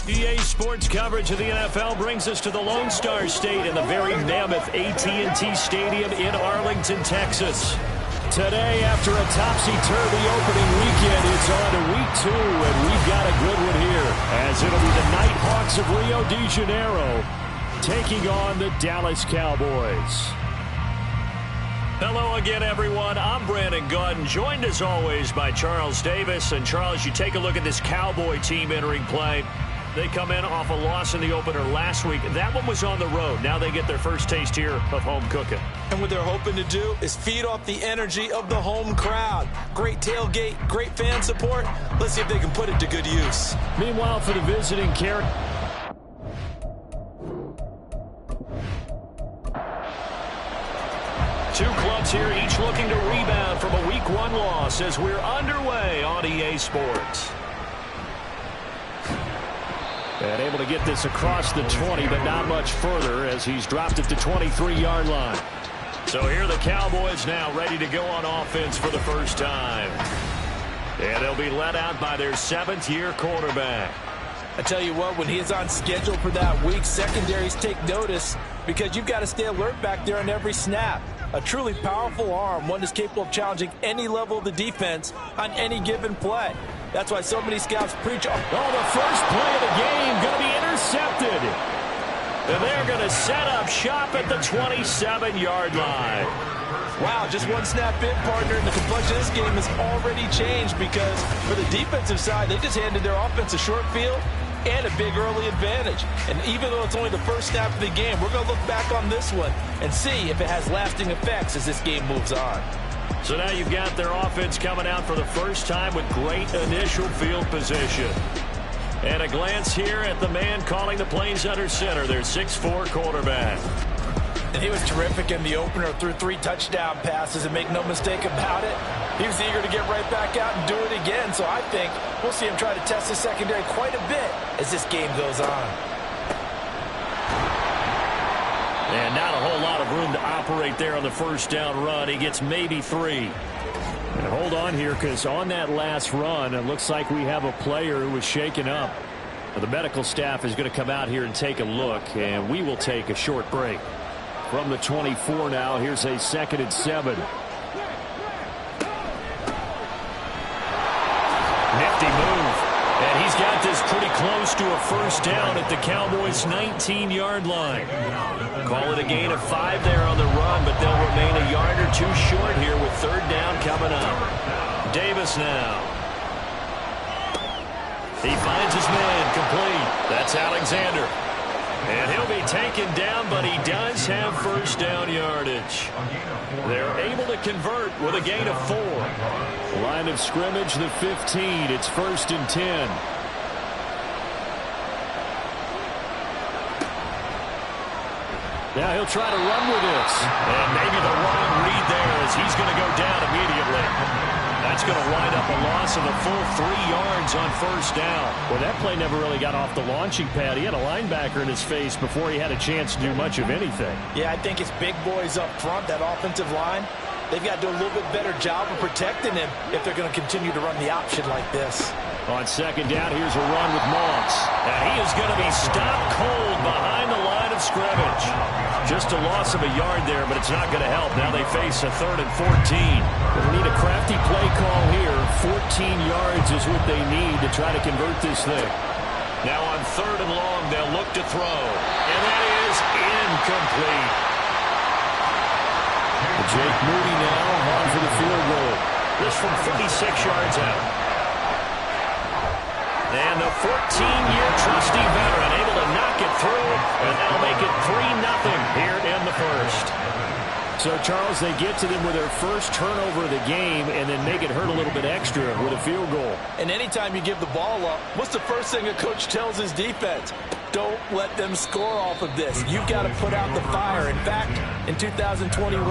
EA Sports coverage of the NFL brings us to the Lone Star State in the very mammoth AT&T Stadium in Arlington, Texas. Today, after a topsy-turvy opening weekend, it's on to week 2, and we've got a good one here, as it'll be the Nighthawks of Rio de Janeiro taking on the Dallas Cowboys. Hello again, everyone. I'm Brandon Gautin, joined as always by Charles Davis. And Charles, you take a look at this Cowboy team entering play. They come in off a loss in the opener last week. That one was on the road. Now they get their first taste here of home cooking. And what they're hoping to do is feed off the energy of the home crowd. Great tailgate, great fan support. Let's see if they can put it to good use. Meanwhile, for the visiting character, two clubs here, each looking to rebound from a Week 1 loss as we're underway on EA Sports. And able to get this across the 20, but not much further as he's dropped it to 23-yard line. So here are the Cowboys now ready to go on offense for the first time. And they'll be led out by their 7th-year quarterback. I tell you what, when he's on schedule for that week, secondaries take notice because you've got to stay alert back there on every snap. A truly powerful arm, one that's capable of challenging any level of the defense on any given play. That's why so many scouts preach. Oh, the first play of the game going to be intercepted. And they're going to set up shop at the 27-yard line. Wow, just one snap in, partner, and the complexion of this game has already changed because for the defensive side, they just handed their offense a short field and a big early advantage. And even though it's only the first snap of the game, we're going to look back on this one and see if it has lasting effects as this game moves on. So now you've got their offense coming out for the first time with great initial field position. And a glance here at the man calling the plays under center, their 6'4" quarterback. And he was terrific in the opener, threw 3 touchdown passes, and make no mistake about it, he was eager to get right back out and do it again. So I think we'll see him try to test the secondary quite a bit as this game goes on. And not a whole lot of room to operate there on the first down run. He gets maybe 3. And hold on here, because on that last run, it looks like we have a player who was shaken up. The medical staff is going to come out here and take a look, and we will take a short break. From the 24 now, here's a 2nd and 7. Nifty move. And he's got this pretty close to a first down at the Cowboys' 19-yard line. Call it a gain of 5 there on the run, but they'll remain a yard or 2 short here with 3rd down coming up. Davis now. He finds his man complete. That's Alexander. And he'll be taken down, but he does have first down yardage. They're able to convert with a gain of 4. Line of scrimmage, the 15. It's 1st and 10. Now he'll try to run with this. And maybe the wrong read there as he's going to go down immediately. That's going to wind up a loss of a full 3 yards on first down. Well, that play never really got off the launching pad. He had a linebacker in his face before he had a chance to do much of anything. Yeah, I think it's big boys up front, that offensive line. They've got to do a little bit better job of protecting him if they're going to continue to run the option like this. On 2nd down, here's a run with Moss. And he is going to be stopped cold behind the line of scrimmage. Just a loss of a yard there, but it's not going to help. Now they face a 3rd and 14. They'll need a crafty play call here. 14 yards is what they need to try to convert this thing. Now on 3rd and long, they'll look to throw. And that is incomplete. Jake Moody now on for the field goal. This from 36 yards out. And the 14-year trusty veteran able to knock it through, and that'll make it 3-0 here in the first. So, Charles, they get to them with their first turnover of the game and then make it hurt a little bit extra with a field goal. And anytime you give the ball up, what's the first thing a coach tells his defense? Don't let them score off of this. You've got to put out the fire. In fact, in 2021,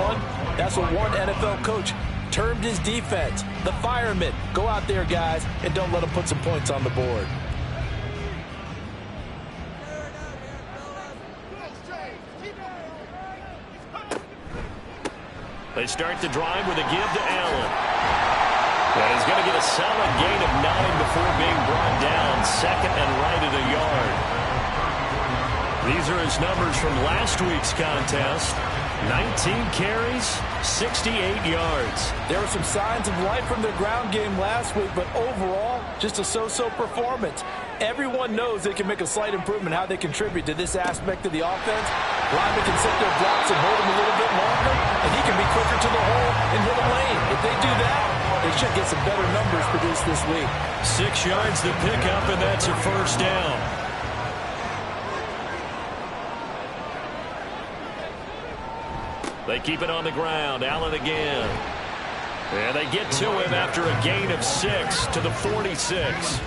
that's what one NFL coach termed his defense, the firemen. Go out there, guys, and don't let them put some points on the board. They start the drive with a give to Allen. And he's going to get a solid gain of 9 before being brought down. Second and right at a yard. These are his numbers from last week's contest. 19 carries, 68 yards. There were some signs of life from their ground game last week, but overall, just a so-so performance. Everyone knows they can make a slight improvement how they contribute to this aspect of the offense. Linemen can set their blocks and hold him a little bit longer, and he can be quicker to the hole and hit a lane. If they do that, they should get some better numbers produced this week. 6 yards to pick up, and that's a first down. They keep it on the ground. Allen again. And they get to him after a gain of 6 to the 46.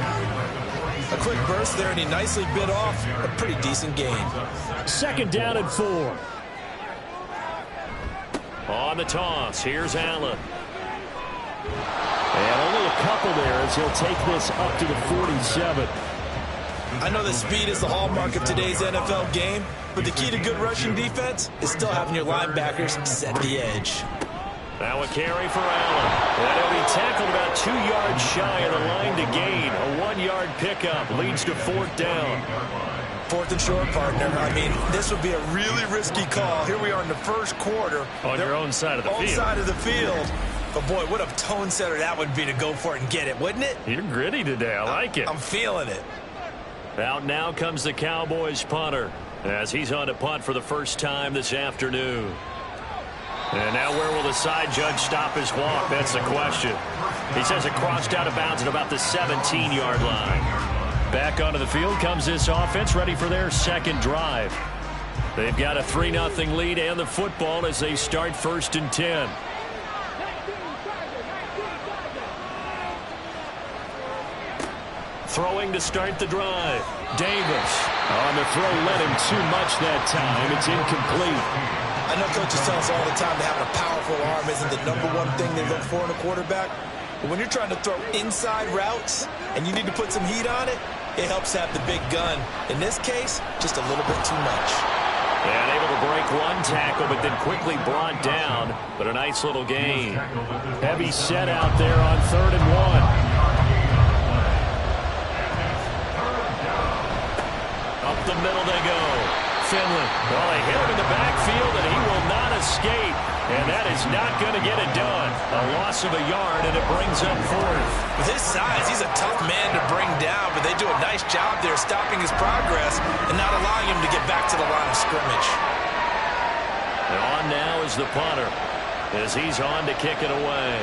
A quick burst there, and he nicely bit off a pretty decent gain. Second down and 4. On the toss, here's Allen. And only a couple there as he'll take this up to the 47. I know that speed is the hallmark of today's NFL game, but the key to good rushing defense is still having your linebackers set the edge. Now a carry for Allen. And he'll be tackled about 2 yards shy of the line to gain. A 1-yard pickup leads to 4th down. 4th and short, partner. I mean, this would be a really risky call. Here we are in the first quarter. On your own side of the field. Own side of the field. But, boy, what a tone setter that would be to go for it and get it, wouldn't it? You're gritty today. I like it. I'm feeling it. Out now comes the Cowboys punter as he's on to punt for the first time this afternoon. And now where will the side judge stop his walk? That's the question. He says it crossed out of bounds at about the 17-yard line. Back onto the field comes this offense, ready for their second drive. They've got a 3-0 lead and the football as they start 1st and 10. Throwing to start the drive. Davis on the throw, led him too much that time. It's incomplete. I know coaches tell us all the time that having a powerful arm isn't the #1 thing they look for in a quarterback. But when you're trying to throw inside routes and you need to put some heat on it, it helps have the big gun. In this case, just a little bit too much. And able to break one tackle, but then quickly brought down. But a nice little gain. Heavy set out there on 3rd and 1. Up the middle they go. Finley. Well, they hit him in the backfield, and he will not escape. And that is not going to get it done. A loss of a yard, and it brings up 4th. With his size, he's a tough man to bring down, but they do a nice job there stopping his progress and not allowing him to get back to the line of scrimmage. And on now is the punter as he's on to kick it away.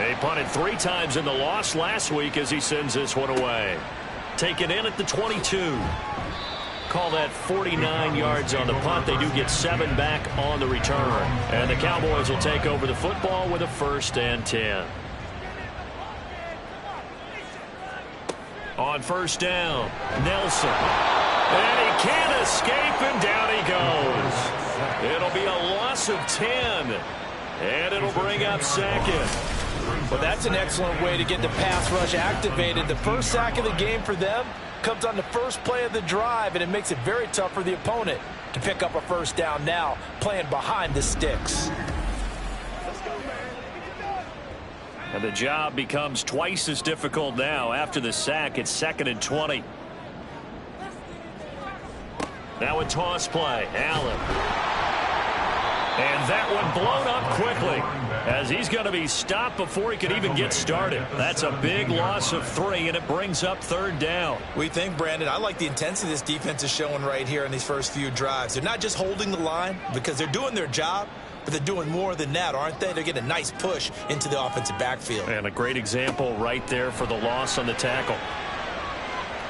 He punted 3 times in the loss last week as he sends this one away. Taken in at the 22. Call that 49 yards on the punt. They do get 7 back on the return. And the Cowboys will take over the football with a 1st and 10. On 1st down, Nelson. And he can't escape, and down he goes. It'll be a loss of 10. And it'll bring up 2nd. Well, that's an excellent way to get the pass rush activated. The first sack of the game for them comes on the first play of the drive, and it makes it very tough for the opponent to pick up a 1st down now, playing behind the sticks. And the job becomes twice as difficult now. After the sack, it's 2nd and 20. Now a toss play. Allen. And that one blown up quickly as he's going to be stopped before he could even get started. That's a big loss of 3, and it brings up 3rd down. We think, Brandon, I like the intensity this defense is showing right here in these first few drives. They're not just holding the line because they're doing their job, but they're doing more than that, aren't they? They're getting a nice push into the offensive backfield. And a great example right there for the loss on the tackle.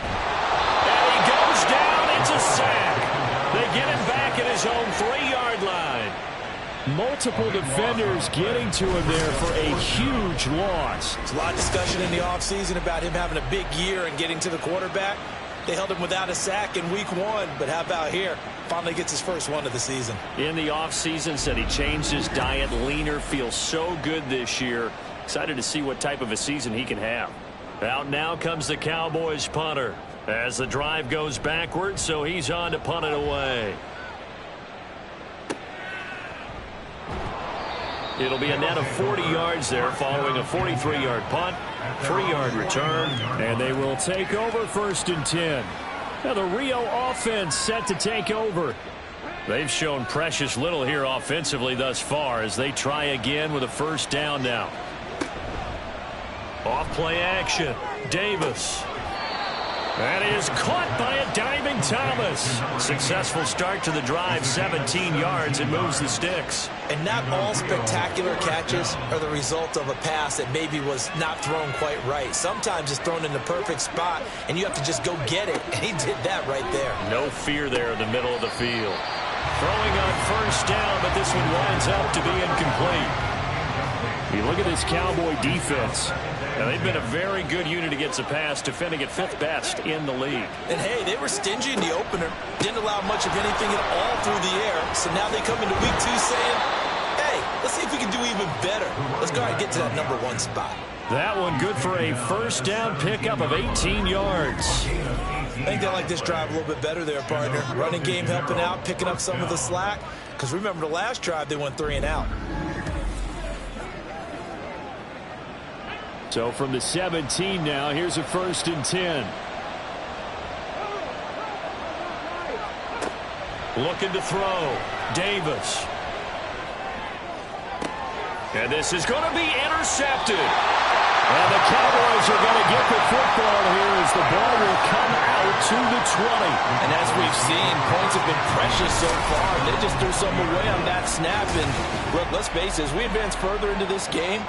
And he goes down. It's a sack. They get him back at his own 3-yard line. Multiple defenders getting to him there for a huge loss. There's a lot of discussion in the offseason about him having a big year and getting to the quarterback. They held him without a sack in week 1, but how about here? Finally gets his first one of the season. In the offseason, said he changed his diet, leaner, feels so good this year. Excited to see what type of a season he can have. Out now comes the Cowboys punter as the drive goes backwards, so he's on to punt it away. It'll be a net of 40 yards there following a 43-yard punt, 3-yard return, and they will take over 1st and 10. Now the Rio offense set to take over. They've shown precious little here offensively thus far as they try again with a 1st down now. Off play action. Davis. That is caught by a diving Thomas. Successful start to the drive, 17 yards, and moves the sticks. And not all spectacular catches are the result of a pass that maybe was not thrown quite right. Sometimes it's thrown in the perfect spot, and you have to just go get it. And he did that right there. No fear there in the middle of the field. Throwing on 1st down, but this one winds up to be incomplete. You look at this Cowboy defense. Now, they've been a very good unit against the pass, defending at 5th best in the league. And, hey, they were stingy in the opener. Didn't allow much of anything at all through the air. So now they come into week 2 saying, hey, let's see if we can do even better. Let's go ahead and get to that number 1 spot. That one good for a 1st down pickup of 18 yards. I think they like this drive a little bit better there, partner. Running game helping out, picking up some of the slack. Because remember the last drive, they went 3 and out. So from the 17 now, here's a 1st and 10. Looking to throw. Davis. And this is going to be intercepted. And the Cowboys are going to get the football here as the ball will come out to the 20. And as we've seen, points have been precious so far. They just threw some away on that snap. And look, let's face it, as we advance further into this game,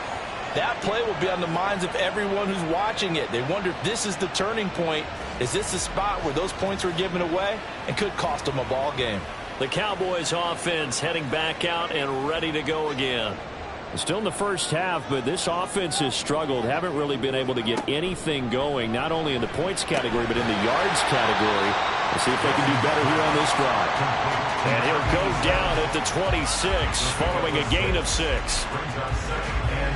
that play will be on the minds of everyone who's watching it. They wonder if this is the turning point. Is this the spot where those points were given away and could cost them a ball game? The Cowboys offense heading back out and ready to go again. Still in the 1st half, but this offense has struggled. Haven't really been able to get anything going, not only in the points category, but in the yards category. We'll see if they can do better here on this drive. And he'll go down at the 26, following a gain of 6.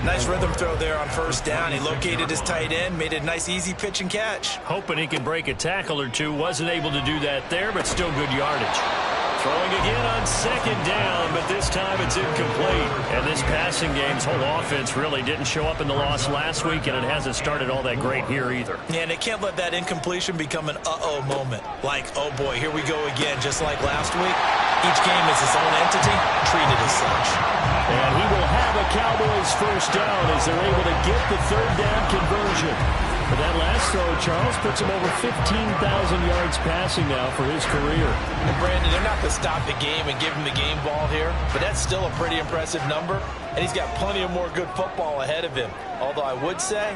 Nice rhythm throw there on 1st down. He located his tight end, made it a nice easy pitch and catch. Hoping he can break a tackle or two. Wasn't able to do that there, but still good yardage. Throwing again on 2nd down, but this time it's incomplete. And this passing game's whole offense really didn't show up in the loss last week, and it hasn't started all that great here either. Yeah, and they can't let that incompletion become an uh-oh moment. Like, oh boy, here we go again, just like last week. Each game is its own entity, treated as such. And he will have a Cowboys 1st down as they're able to get the 3rd down conversion. But that last throw, Charles, puts him over 15,000 yards passing now for his career. And Brandon, they're not going to stop the game and give him the game ball here, but that's still a pretty impressive number, and he's got plenty of more good football ahead of him. Although I would say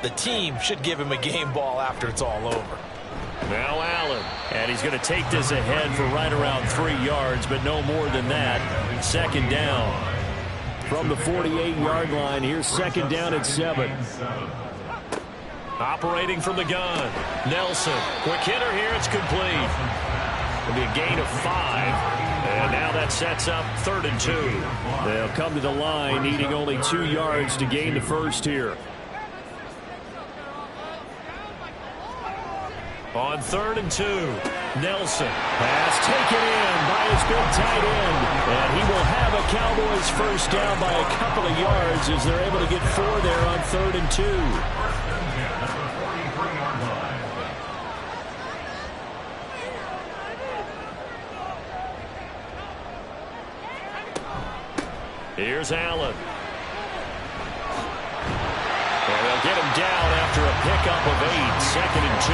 the team should give him a game ball after it's all over. Now Allen, and he's going to take this ahead for right around 3 yards, but no more than that. 2nd down. From the 48-yard line, here's 2nd down at 7. Operating from the gun. Nelson. Quick hitter here. It's complete. It'll be a gain of 5. And now that sets up 3rd and 2. They'll come to the line needing only 2 yards to gain the 1st here. On 3rd and 2. Nelson. Pass taken in by his big tight end. And he will have a Cowboys 1st down by a couple of yards as they're able to get 4 there on 3rd and 2. Here's Allen. And they'll get him down after a pickup of 8. 2nd and 2.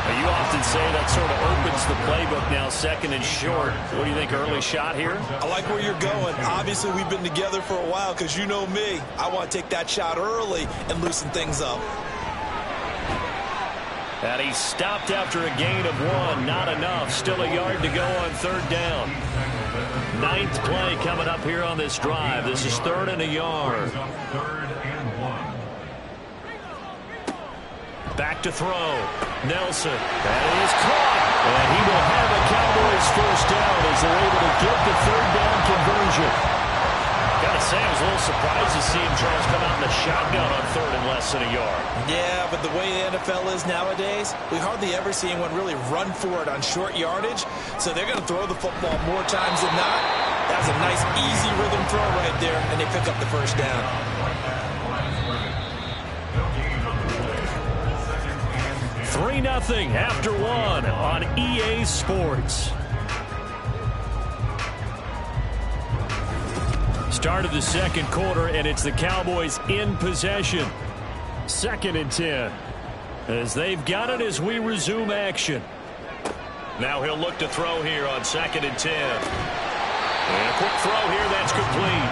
Now, you often say that sort of opens the playbook now, 2nd and short. What do you think, early shot here? I like where you're going. Obviously, we've been together for a while because you know me. I want to take that shot early and loosen things up. And he stopped after a gain of 1. Not enough. Still a yard to go on 3rd down. 9th play coming up here on this drive. This is 3rd and a yard. Back to throw. Nelson. That is caught. And he will have a Cowboys 1st down as they're able to get the 3rd down conversion. Gotta say, I was a little surprised to see him, Charles, come out in the shotgun on 3rd and less than a yard. Yeah, but the way the NFL is nowadays, we hardly ever see anyone really run for it on short yardage. So they're going to throw the football more times than not. That was a nice, easy rhythm throw right there, and they pick up the first down. 3-0 after one on EA Sports. Start of the second quarter, and it's the Cowboys in possession. 2nd and 10. As they've got it as we resume action. Now he'll look to throw here on 2nd and 10. And a quick throw here, that's complete.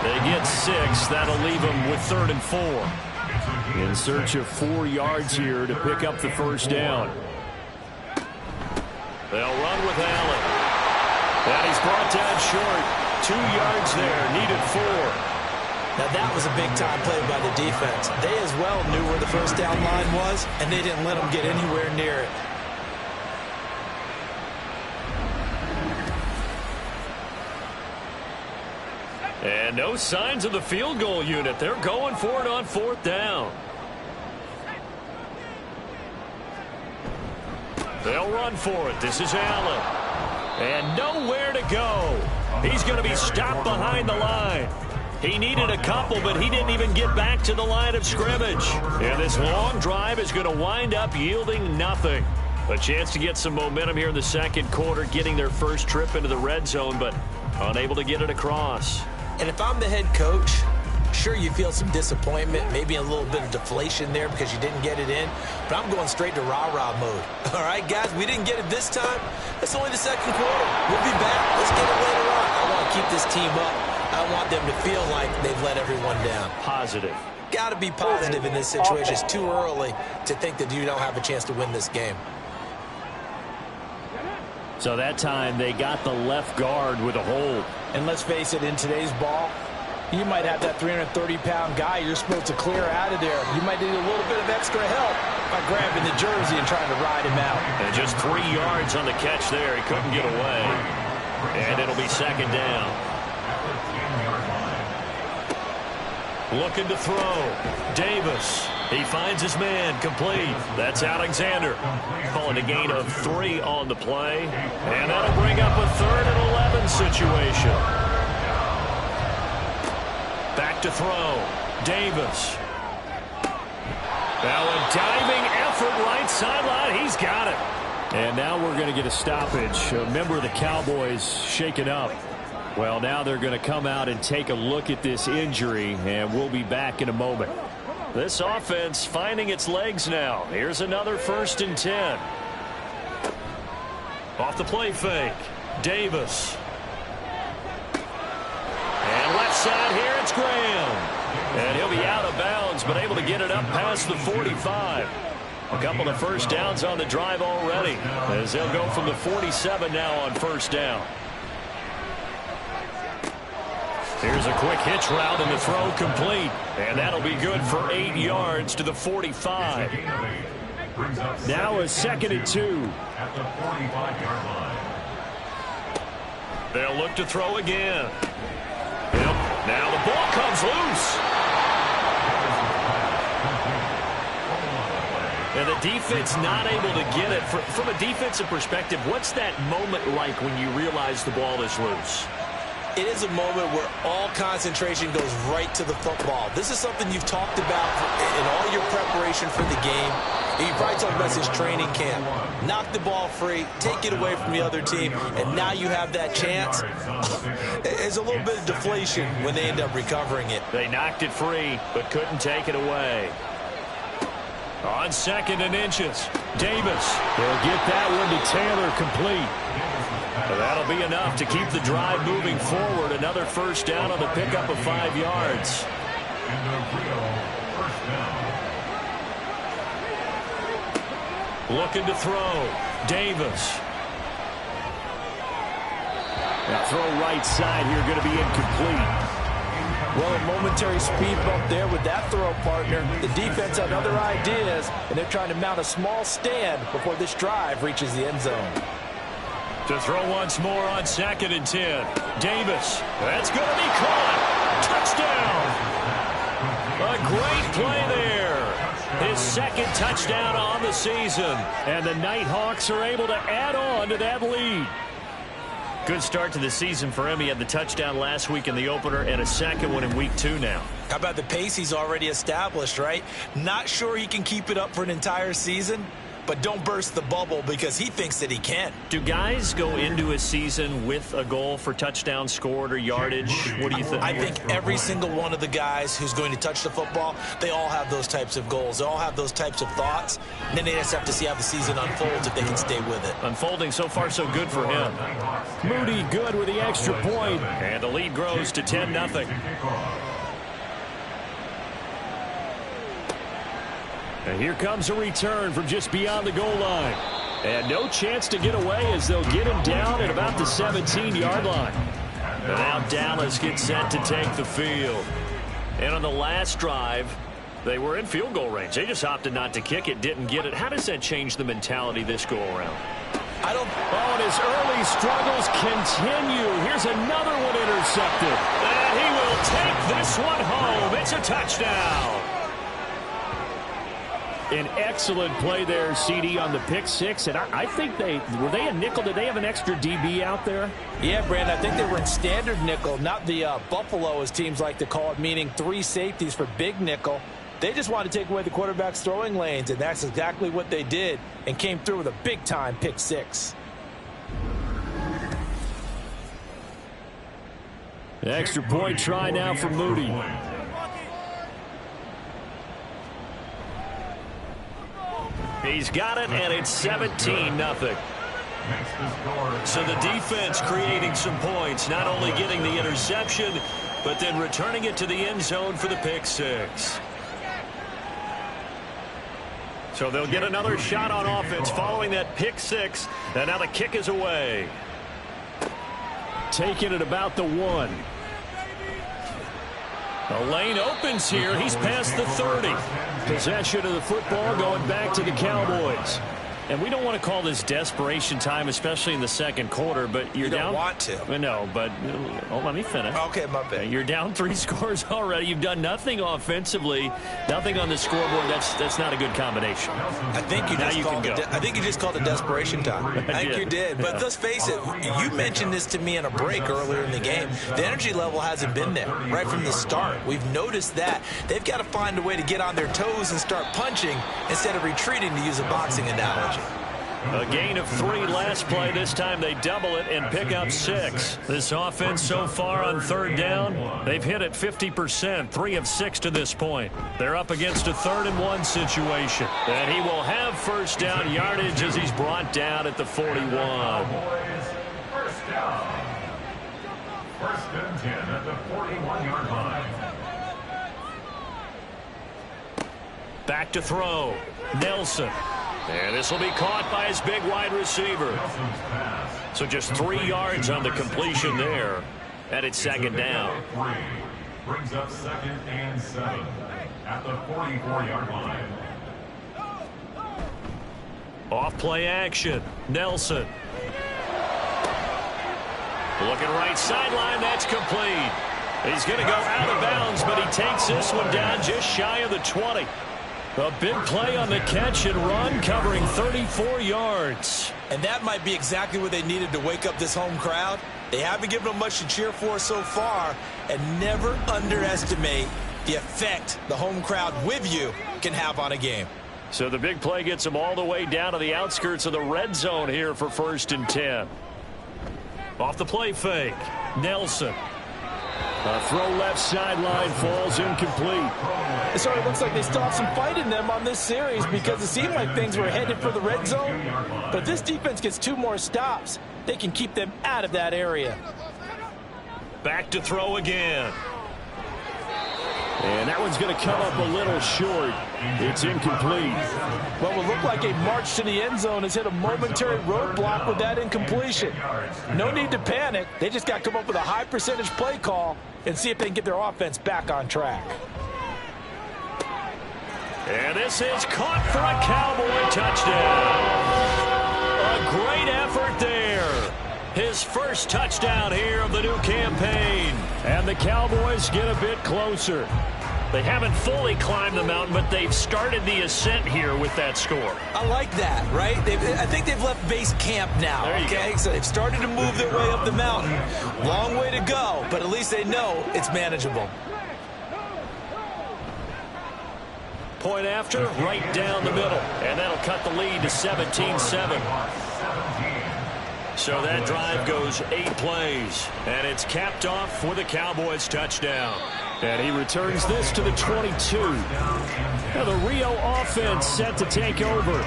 They get 6. That'll leave them with 3rd and 4. In search of 4 yards here to pick up the first down. They'll run with Allen. And he's brought down short. 2 yards there, needed 4. Now that was a big-time play by the defense. They as well knew where the first down line was, and they didn't let them get anywhere near it. And no signs of the field goal unit. They're going for it on 4th down. They'll run for it. This is Allen. And nowhere to go. He's going to be stopped behind the line. He needed a couple, but he didn't even get back to the line of scrimmage. And this long drive is going to wind up yielding nothing. A chance to get some momentum here in the second quarter, getting their first trip into the red zone, but unable to get it across. And if I'm the head coach, sure, you feel some disappointment, maybe a little bit of deflation there because you didn't get it in, but I'm going straight to rah-rah mode. All right, guys, we didn't get it this time. It's only the second quarter. We'll be back. Let's get it later on. I want to keep this team up. I want them to feel like they've let everyone down. Positive. Got to be positive in this situation. It's too early to think that you don't have a chance to win this game. So that time they got the left guard with a hold. And let's face it, in today's ball, you might have that 330-pound guy you're supposed to clear out of there. You might need a little bit of extra help by grabbing the jersey and trying to ride him out. And just 3 yards on the catch there. He couldn't get away. And it'll be 2nd down. Looking to throw. Davis. He finds his man. Complete. That's Alexander. Calling a gain of 3 on the play. And that'll bring up a 3rd and 11 situation. Back to throw. Davis. Now a diving effort right sideline. He's got it. And now we're going to get a stoppage. A member of the Cowboys shaken up. Well, now they're going to come out and take a look at this injury, and we'll be back in a moment. This offense finding its legs now. Here's another 1st and 10. Off the play fake. Davis. And left side here, it's Graham. And he'll be out of bounds, but able to get it up past the 45. A couple of first downs on the drive already, as they'll go from the 47 now on 1st down. Here's a quick hitch route, and the throw complete. And that'll be good for 8 yards to the 45. Now a 2nd and 2. At the 45-yard line. They'll look to throw again. Yep. Now the ball comes loose. And the defense not able to get it. From a defensive perspective, what's that moment like when you realize the ball is loose? It is a moment where all concentration goes right to the football. This is something you've talked about in all your preparation for the game. You probably talked about this training camp. Knock the ball free, take it away from the other team, and now you have that chance. There's a little bit of deflation when they end up recovering it. They knocked it free, but couldn't take it away. On 2nd and inches, Davis. They'll get that one to Taylor, complete. That'll be enough to keep the drive moving forward. Another 1st down on the pickup of 5 yards. Looking to throw. Davis. Now throw right side here, going to be incomplete. Well, a momentary speed bump there with that throw, partner. The defense had other ideas, and they're trying to mount a small stand before this drive reaches the end zone. To throw once more on 2nd and 10. Davis. That's going to be caught. Touchdown. A great play there. His 2nd touchdown on the season. And the Nighthawks are able to add on to that lead. Good start to the season for him. He had the touchdown last week in the opener and a second one in week 2 now. How about the pace he's already established, right? Not sure he can keep it up for an entire season, but don't burst the bubble because he thinks that he can. Do guys go into a season with a goal for touchdown scored or yardage? What do you think? I think every single one of the guys who's going to touch the football, they all have those types of goals. They all have those types of thoughts. And then they just have to see how the season unfolds if they can stay with it. Unfolding so far so good for him. Moody good with the extra point. And the lead grows to 10-0. And here comes a return from just beyond the goal line. And no chance to get away as they'll get him down at about the 17-yard line. And now Dallas gets set to take the field. And on the last drive, they were in field goal range. They just opted not to kick it, didn't get it. How does that change the mentality this go-around? Oh, and his early struggles continue. Here's another one intercepted. And he will take this one home. It's a touchdown. An excellent play there, CD, on the pick six. And I think were they a nickel? Did they have an extra DB out there? Yeah, Brandon, I think they were in standard nickel, not the Buffalo, as teams like to call it, meaning 3 safeties for big nickel. They just wanted to take away the quarterback's throwing lanes, and that's exactly what they did and came through with a big-time pick six. The extra point try now for Moody. He's got it, and it's 17-0. So the defense creating some points, not only getting the interception, but then returning it to the end zone for the pick six. So they'll get another shot on offense following that pick six, and now the kick is away. Taking it about the 1. The lane opens here. He's past the 30. Possession of the football going back to the Cowboys. And we don't want to call this desperation time, especially in the second quarter, but you're down. You don't want to. No, but let me finish. Okay, my bad. You're down 3 scores already. You've done nothing offensively, nothing on the scoreboard. That's not a good combination. I think you just called it desperation time. I think you did. But let's face it, you mentioned this to me in a break earlier in the game. The energy level hasn't been there right from the start. We've noticed that. They've got to find a way to get on their toes and start punching instead of retreating, to use a boxing analogy. A gain of 3 last play. This time they double it and pick up 6. This offense so far on third down, they've hit it 50%, 3 of 6 to this point. They're up against a 3rd and 1 situation. And he will have first down yardage as he's brought down at the 41. First down. 1st and 10 at the 41-yard line. Back to throw. Nelson. And this will be caught by his big wide receiver. So just 3 yards on the completion there. And it's 2nd down. Brings up 2nd and 7 at the 44-yard line. Off play action. Nelson. Looking right sideline. That's complete. He's going to go out of bounds, but he takes this one down just shy of the 20. A big play on the catch and run, covering 34 yards. And that might be exactly what they needed to wake up this home crowd. They haven't given them much to cheer for so far, and never underestimate the effect the home crowd with you can have on a game. So the big play gets them all the way down to the outskirts of the red zone here for 1st and 10. Off the play fake, Nelson. A throw left sideline, falls incomplete. It sort of looks like they still have some fight in them on this series because it seemed like things were headed for the red zone. But if this defense gets 2 more stops, they can keep them out of that area. Back to throw again. And that one's going to come up a little short. It's incomplete. What will look like a march to the end zone has hit a momentary roadblock with that incompletion. No need to panic. They just got to come up with a high percentage play call and see if they can get their offense back on track. And this is caught for a Cowboy touchdown. A great effort there. His first touchdown here of the new campaign. And the Cowboys get a bit closer. They haven't fully climbed the mountain, but they've started the ascent here with that score. I like that, right? I think they've left base camp now, okay? So they've started to move their way up the mountain. Long way to go, but at least they know it's manageable. Point after, right down the middle. And that'll cut the lead to 17-7. So that drive goes 8 plays. And it's capped off with a Cowboys touchdown. And he returns this to the 22. Now the Rio offense set to take over.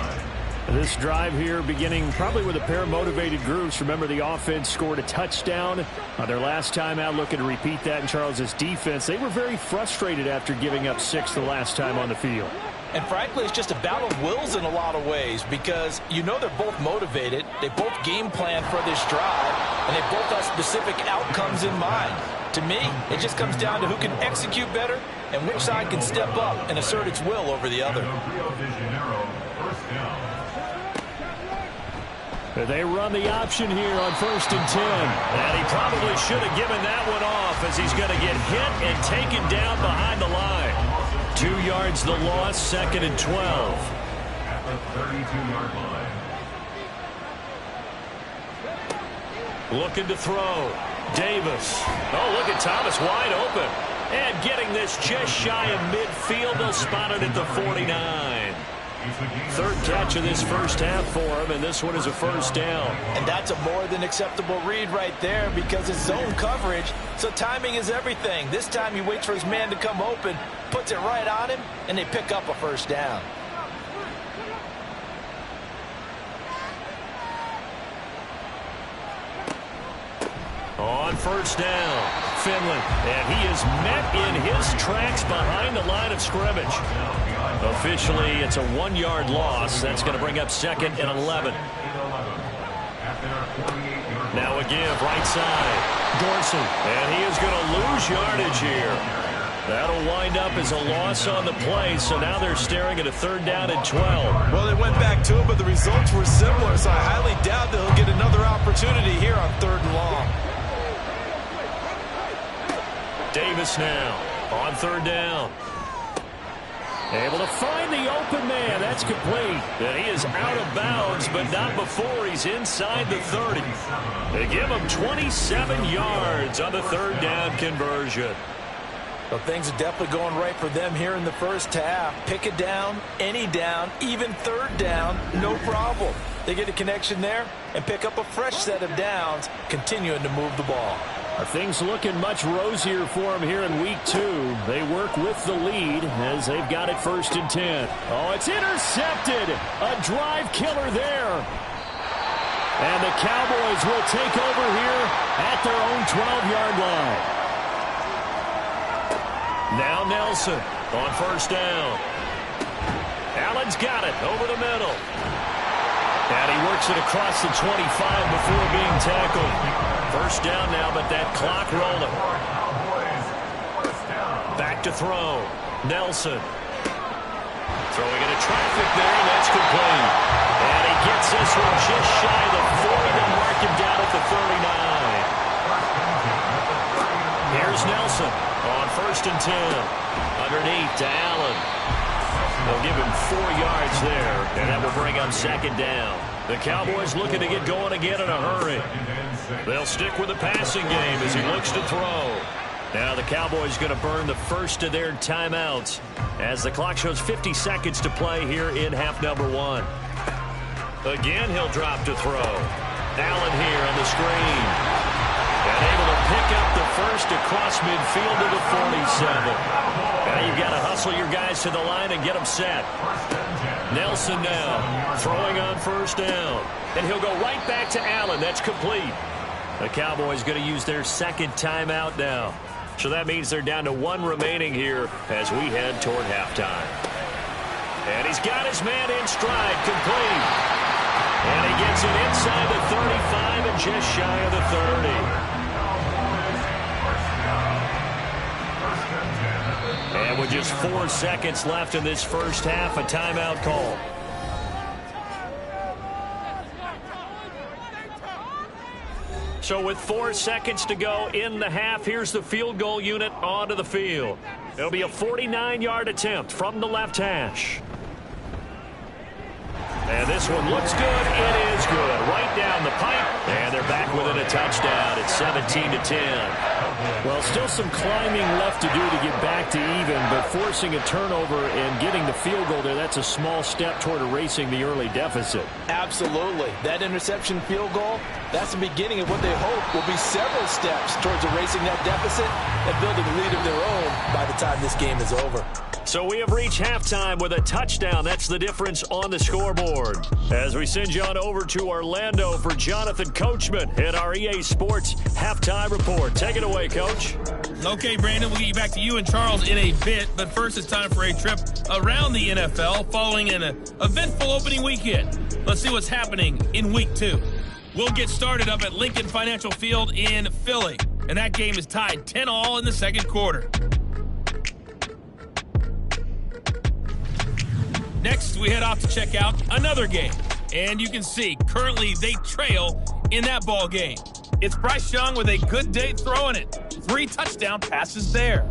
This drive here beginning probably with a pair of motivated groups. Remember, the offense scored a touchdown on their last time out, looking to repeat that in Charles's defense. They were very frustrated after giving up 6 the last time on the field. And frankly, it's just a battle of wills in a lot of ways because you know they're both motivated. They both game plan for this drive, and they both have specific outcomes in mind. To me, it just comes down to who can execute better and which side can step up and assert its will over the other. They run the option here on 1st and 10. And he probably should have given that one off as he's going to get hit and taken down behind the line. 2 yards the loss, 2nd and 12. At the 32-yard line. Looking to throw. Davis. Oh, look at Thomas wide open. And getting this just shy of midfield. They'll spot it at the 49. 3rd catch of this first half for him, and this one is a 1st down. And that's a more than acceptable read right there because it's zone coverage, so timing is everything. This time he waits for his man to come open, puts it right on him, and they pick up a 1st down. On 1st down, Finley, and he is met in his tracks behind the line of scrimmage. Officially, it's a 1-yard loss. That's going to bring up 2nd and 11. Now again, right side, Dorsey, and he is going to lose yardage here. That'll wind up as a loss on the play, so now they're staring at a 3rd down and 12. Well, they went back to it, but the results were similar, so I highly doubt that he'll get another opportunity here on 3rd and long. Davis now on 3rd down. Able to find the open man. That's complete. And he is out of bounds, but not before he's inside the 30. They give him 27 yards on the 3rd down conversion. Well, things are definitely going right for them here in the first half. Pick it down, any down, even 3rd down, no problem. They get a connection there and pick up a fresh set of downs, continuing to move the ball. Things looking much rosier for them here in week 2. They work with the lead as they've got it 1st and 10. Oh, it's intercepted. A drive killer there. And the Cowboys will take over here at their own 12-yard line. Now Nelson on 1st down. Allen's got it over the middle. And he works it across the 25 before being tackled. 1st down now, but that clock rolling. Back to throw. Nelson. Throwing into traffic there, and that's complete. And he gets this one just shy of the 40 to mark him down at the 39. Here's Nelson on 1st and 10. Underneath to Allen. They'll give him 4 yards there, and that will bring up 2nd down. The Cowboys looking to get going again in a hurry. They'll stick with the passing game as he looks to throw. Now the Cowboys going to burn the first of their timeouts as the clock shows 50 seconds to play here in half number 1. Again, he'll drop to throw. Allen here on the screen. And able to pick up the first across midfield to the 47. Now you've got to hustle your guys to the line and get them set. Nelson now throwing on 1st down. And he'll go right back to Allen. That's complete. The Cowboys going to use their 2nd timeout now. So that means they're down to 1 remaining here as we head toward halftime. And he's got his man in stride, complete. And he gets it inside the 35 and just shy of the 30. And with just 4 seconds left in this first half, a timeout call. So with 4 seconds to go in the half, here's the field goal unit onto the field. It'll be a 49-yard attempt from the left hash. And this one looks good. It is good. Right down the pipe. And they're back within a touchdown. It's 17-10. Well, still some climbing left to do to get back to even, but forcing a turnover and getting the field goal there, that's a small step toward erasing the early deficit. Absolutely. That interception field goal, that's the beginning of what they hope will be several steps towards erasing that deficit and building a lead of their own by the time this game is over. So we have reached halftime with a touchdown. That's the difference on the scoreboard. As we send you on over to Orlando for Jonathan Coachman in our EA Sports Halftime Report. Take it away, Coach. Okay, Brandon, we'll get you back to you and Charles in a bit, but first it's time for a trip around the NFL following an eventful opening weekend. Let's see what's happening in Week 2. We'll get started up at Lincoln Financial Field in Philly, and that game is tied 10-all in the second quarter. Next, we head off to check out another game. And you can see, currently they trail in that ball game. It's Bryce Young with a good day throwing it. 3 touchdown passes there.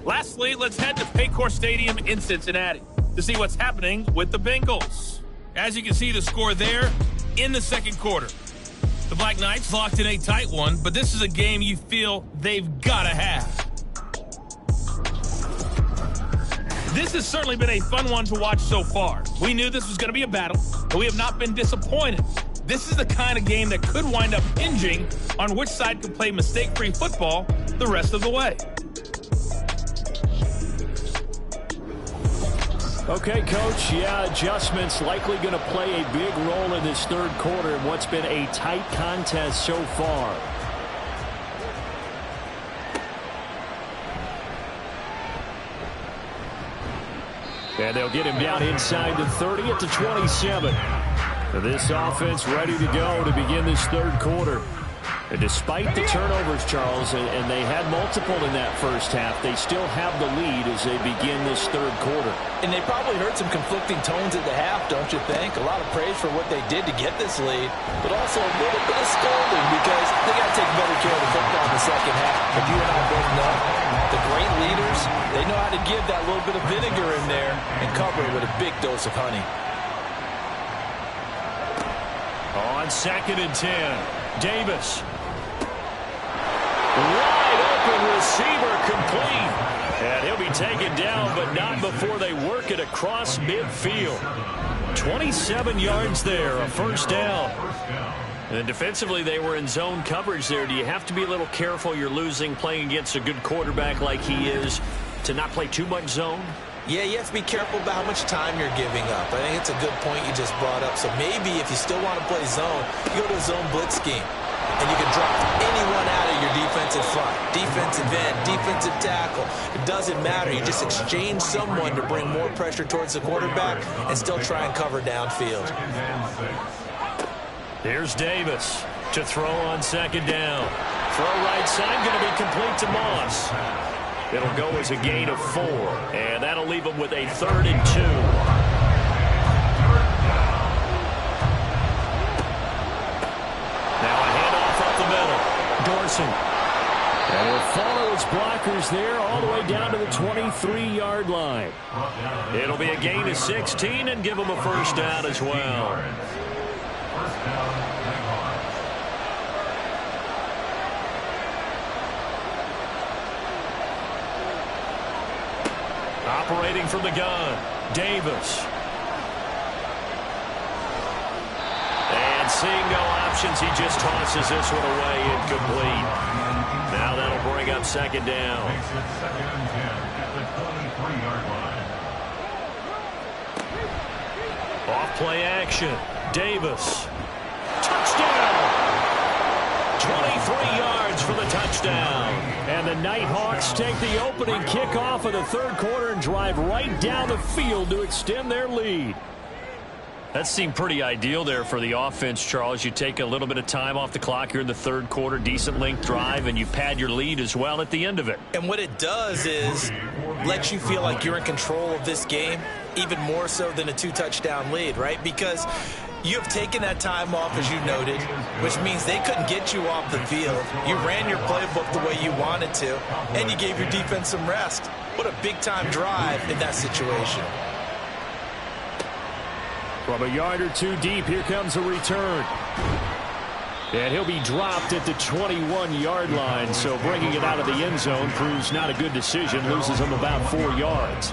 Lastly, let's head to Paycor Stadium in Cincinnati to see what's happening with the Bengals. As you can see, the score there in the second quarter. The Black Knights locked in a tight one, but this is a game you feel they've got to have. This has certainly been a fun one to watch so far. We knew this was going to be a battle, but we have not been disappointed. This is the kind of game that could wind up hinging on which side can play mistake-free football the rest of the way. Okay, Coach. Yeah, adjustments likely going to play a big role in this third quarter in what's been a tight contest so far. And they'll get him down inside the 30 at the 27. This offense ready to go to begin this third quarter. And despite the turnovers, Charles, and they had multiple in that first half, they still have the lead as they begin this third quarter. And they probably heard some conflicting tones at the half, don't you think? A lot of praise for what they did to get this lead, but also a little bit of scolding because they got to take better care of the football in the second half. But you and I both know the great leaders, they know how to give that little bit of vinegar in there and cover it with a big dose of honey. On 2nd and 10, Davis. Wide open receiver complete. And he'll be taken down, but not before they work it across midfield. 27 yards there, a first down. And defensively, they were in zone coverage there. Do you have to be a little careful? You're losing playing against a good quarterback like he is to not play too much zone? Yeah, you have to be careful about how much time you're giving up. I think it's a good point you just brought up. So maybe if you still want to play zone, you go to a zone blitz scheme. And you can drop anyone out of your defensive front. Defensive end, defensive tackle. It doesn't matter. You just exchange someone to bring more pressure towards the quarterback and still try and cover downfield. Here's Davis to throw on 2nd down. Throw right side, going to be complete to Moss. It'll go as a gain of 4, and that'll leave them with a 3rd and 2. Now a handoff up the middle. Dorsey. And he'll follow his blockers there all the way down to the 23-yard line. It'll be a gain of 16 and give them a first down as well. Operating from the gun, Davis. And seeing no options, he just tosses this one away, incomplete. Now that'll bring up 2nd down. Second and 10 at the 23-yard line. Off play action, Davis. Touchdown! 23 yards for the touchdown. And the Nighthawks take the opening kickoff of the third quarter and drive right down the field to extend their lead. That seemed pretty ideal there for the offense, Charles. You take a little bit of time off the clock here in the third quarter, decent length drive, and you pad your lead as well at the end of it. And what it does is let you feel like you're in control of this game, even more so than a 2-touchdown lead, right? Because You have taken that time off, as you noted, which means they couldn't get you off the field. You ran your playbook the way you wanted to, and you gave your defense some rest. What a big-time drive in that situation. From a yard or two deep, here comes a return. And he'll be dropped at the 21-yard line, so bringing it out of the end zone proves not a good decision, loses him about 4 yards.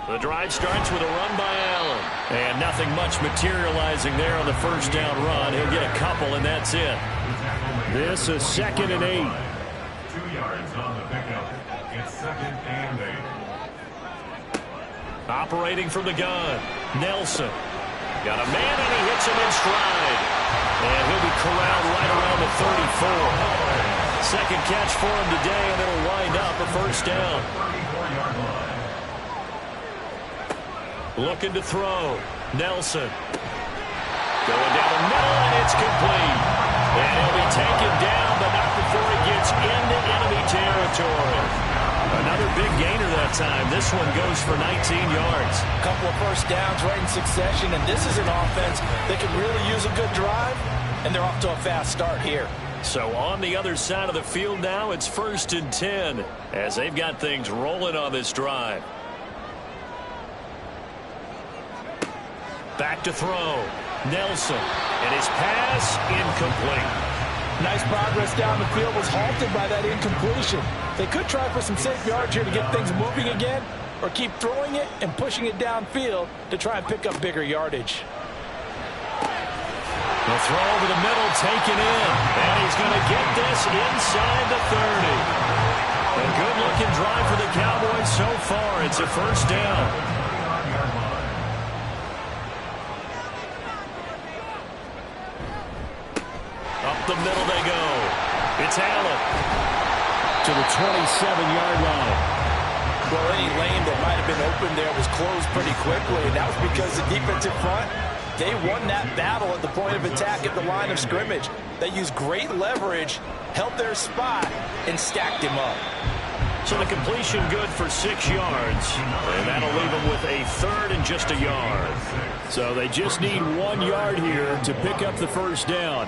The drive starts with a run by Allen. And nothing much materializing there on the first down run. He'll get a couple, and that's it. This is 2nd and 8. 2 yards on the pickup. It's 2nd and 8. Operating from the gun, Nelson. Got a man, and he hits him in stride. And he'll be corralled right around the 34. Second catch for him today, and it'll wind up a first down. 34-yard line. Looking to throw. Nelson. Going down the middle, and it's complete. And he'll be taken down, but not before he gets into enemy territory. Another big gainer that time. This one goes for 19 yards. A couple of first downs right in succession, and this is an offense that could really use a good drive, and they're off to a fast start here. So on the other side of the field now, it's 1st and 10 as they've got things rolling on this drive. Back to throw. Nelson. And his pass incomplete. Nice progress down the field, was halted by that incompletion. They could try for some safe yards here to get things moving again, or keep throwing it and pushing it downfield to try and pick up bigger yardage. The throw over the middle taken in. And he's going to get this inside the 30. A good-looking drive for the Cowboys so far. It's a first down. Up the middle they go. It's Allen to the 27-yard line. Well, any lane that might have been open there was closed pretty quickly, and that was because the defensive front, they won that battle at the point of attack at the line of scrimmage. They used great leverage, held their spot, and stacked him up. So the completion good for 6 yards, and that'll leave them with a 3rd and just a yard. So they just need 1 yard here to pick up the first down.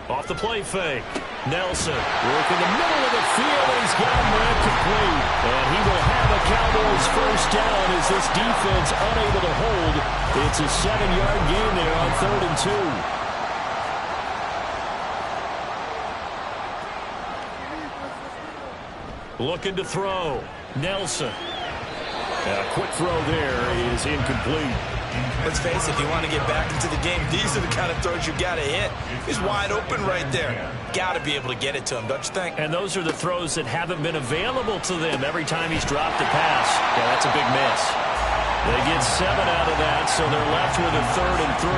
Off the play fake. Nelson working the middle of the field. He's got him there complete. And he will have a Cowboys first down as this defense unable to hold. It's a 7-yard gain there on 3rd and 2. Looking to throw. Nelson. And a quick throw there is incomplete. Let's face it, if you want to get back into the game, these are the kind of throws you got to hit. He's wide open right there. Got to be able to get it to him, don't you think? And those are the throws that haven't been available to them every time he's dropped a pass. Yeah, that's a big miss. They get 7 out of that, so they're left with a 3rd and 3.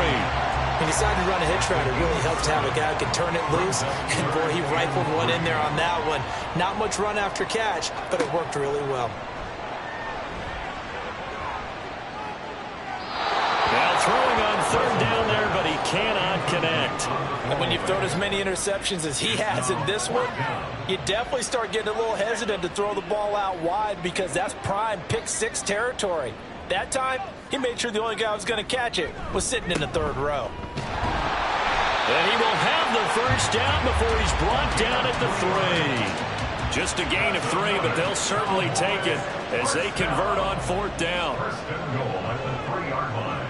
He decided to run a hitch route. It really helped to have a guy who could turn it loose. And, boy, he rifled one in there on that one. Not much run after catch, but it worked really well. Now throwing on 3rd down there, but he cannot connect. And when you've thrown as many interceptions as he has in this one, you definitely start getting a little hesitant to throw the ball out wide because that's prime pick-6 territory. That time, he made sure the only guy who was going to catch it was sitting in the 3rd row. And he will have the first down before he's brought down at the 3. Just a gain of 3, but they'll certainly take it as they convert on 4th down. First and goal at the 3-yard line.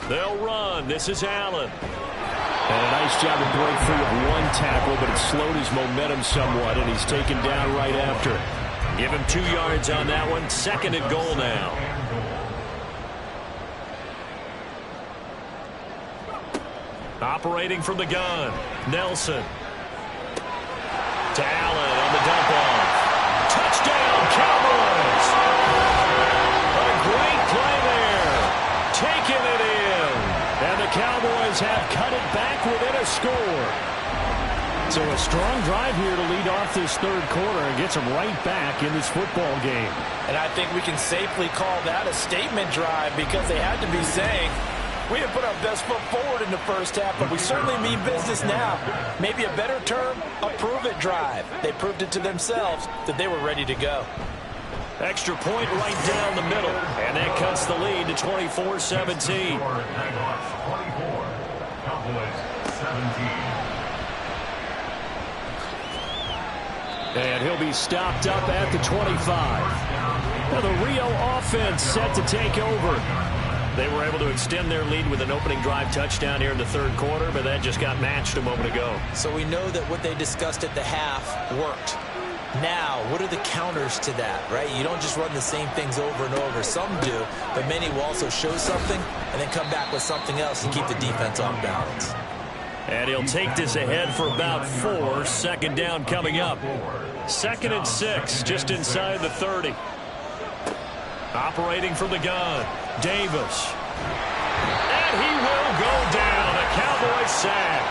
They'll run. This is Allen. And a nice job to break free of 1 tackle, but it slowed his momentum somewhat, and he's taken down right after. Give him 2 yards on that one. 2nd and goal now. Operating from the gun. Nelson. To Allen on the dump off. Touchdown, Cowboys! A great play there. Taking it in. And the Cowboys have cut it back within a score. So a strong drive here to lead off this 3rd quarter and gets them right back in this football game. And I think we can safely call that a statement drive because they had to be saying, We didn't put our best foot forward in the first half, but we certainly mean business now. Maybe a better term, a prove-it drive. They proved it to themselves that they were ready to go. Extra point right down the middle, and that cuts the lead to 24-17. Nighthawks 24, Cowboys 17. And he'll be stopped up at the 25. Now the Rio offense set to take over. They were able to extend their lead with an opening drive touchdown here in the third quarter, but that just got matched a moment ago. So we know that what they discussed at the half worked. Now, what are the counters to that, right? You don't just run the same things over and over. Some do, but many will also show something and then come back with something else to keep the defense off balance. And he'll take this ahead for about 4. Second down coming up. 2nd and 6, just inside the 30. Operating from the gun, Davis. And he will go down. A Cowboys sack.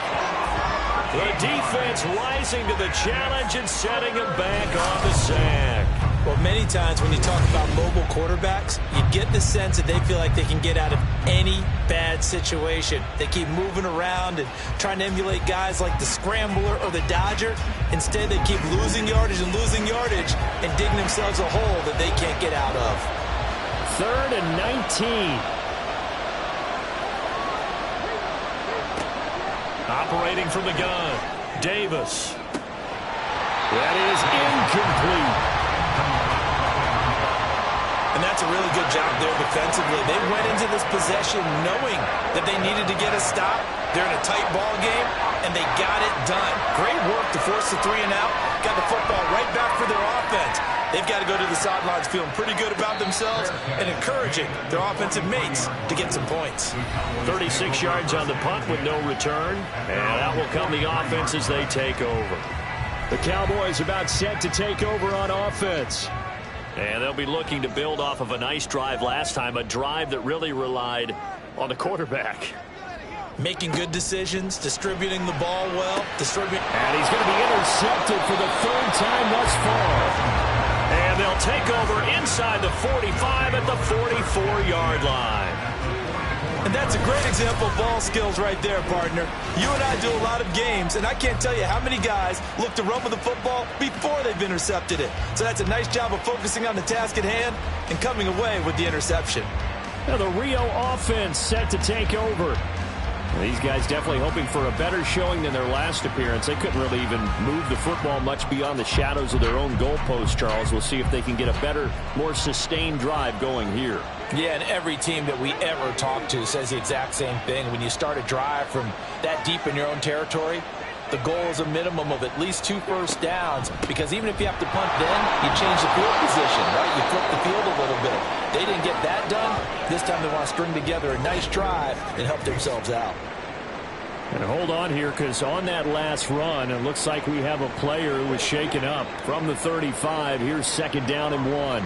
The defense rising to the challenge and setting him back on the sack. Well, many times when you talk about mobile quarterbacks, you get the sense that they feel like they can get out of any bad situation. They keep moving around and trying to emulate guys like the Scrambler or the Dodger. Instead, they keep losing yardage and digging themselves a hole that they can't get out of. 3rd and 19. Operating from the gun, Davis. That is incomplete. And that's a really good job there defensively. They went into this possession knowing that they needed to get a stop. They're in a tight ball game, and they got it done. Great work to force the 3 and out. Got the football right back for their offense. They've got to go to the sidelines feeling pretty good about themselves and encouraging their offensive mates to get some points. 36 yards on the punt with no return. And out will come the offense as they take over. The Cowboys about set to take over on offense. And they'll be looking to build off of a nice drive last time, a drive that really relied on the quarterback. Making good decisions, distributing the ball well. And he's going to be intercepted for the 3rd time thus far. And they'll take over inside the 45 at the 44-yard line. And that's a great example of ball skills right there, partner. You and I do a lot of games, and I can't tell you how many guys look to run with the football before they've intercepted it. So that's a nice job of focusing on the task at hand and coming away with the interception. Now the Rio offense set to take over. These guys definitely hoping for a better showing than their last appearance. They couldn't really even move the football much beyond the shadows of their own goalpost, Charles. We'll see if they can get a better, more sustained drive going here. Yeah, and every team that we ever talk to says the exact same thing. When you start a drive from that deep in your own territory, the goal is a minimum of at least 2 first downs, because even if you have to punt then, you change the field position, right? You flip the field a little bit. They didn't get that done. This time they want to string together a nice drive and help themselves out. And hold on here, because on that last run, it looks like we have a player who was shaken up from the 35. Here's 2nd down and 1.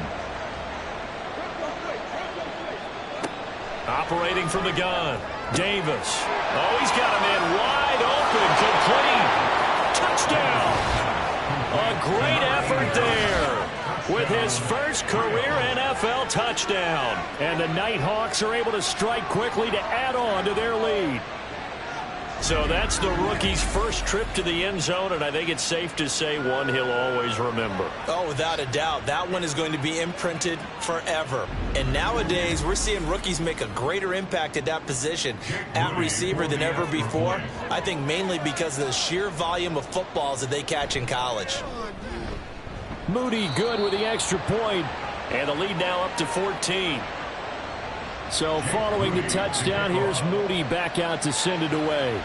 Operating from the gun, Davis. Oh, he's got him in wide open, complete. Touchdown. A great effort there with his first career NFL touchdown. And the Nighthawks are able to strike quickly to add on to their lead. So that's the rookie's first trip to the end zone, and I think it's safe to say one he'll always remember. Oh, without a doubt. That one is going to be imprinted forever. And nowadays, we're seeing rookies make a greater impact at that position at receiver than ever before. I think mainly because of the sheer volume of footballs that they catch in college. Moody good with the extra point, and the lead now up to 14. So following the touchdown, here's Moody back out to send it away.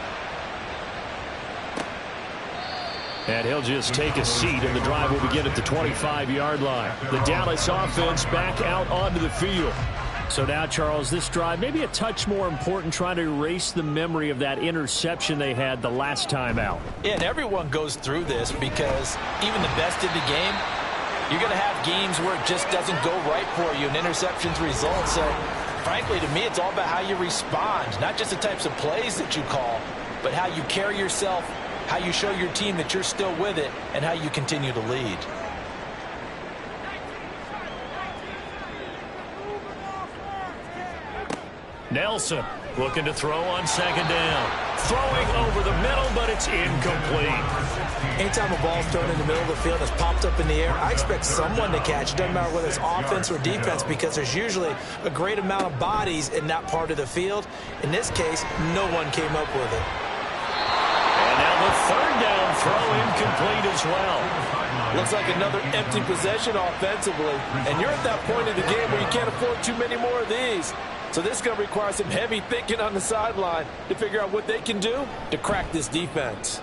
And he'll just take a seat, and the drive will begin at the 25-yard line. The Dallas offense back out onto the field. So now, Charles, this drive maybe a touch more important, trying to erase the memory of that interception they had the last time out. Yeah, and everyone goes through this, because even the best in the game, you're going to have games where it just doesn't go right for you, and interceptions result. So frankly, to me, it's all about how you respond, not just the types of plays that you call, but how you carry yourself, how you show your team that you're still with it, and how you continue to lead. Nelson Looking to throw on second down. Throwing over the middle, but it's incomplete. Anytime a ball's thrown in the middle of the field and it's popped up in the air, I expect someone to catch. It doesn't matter whether it's offense or defense, because there's usually a great amount of bodies in that part of the field. In this case, no one came up with it. And now the third down throw incomplete as well. Looks like another empty possession offensively. And you're at that point in the game where you can't afford too many more of these. So this is going to require some heavy thinking on the sideline to figure out what they can do to crack this defense.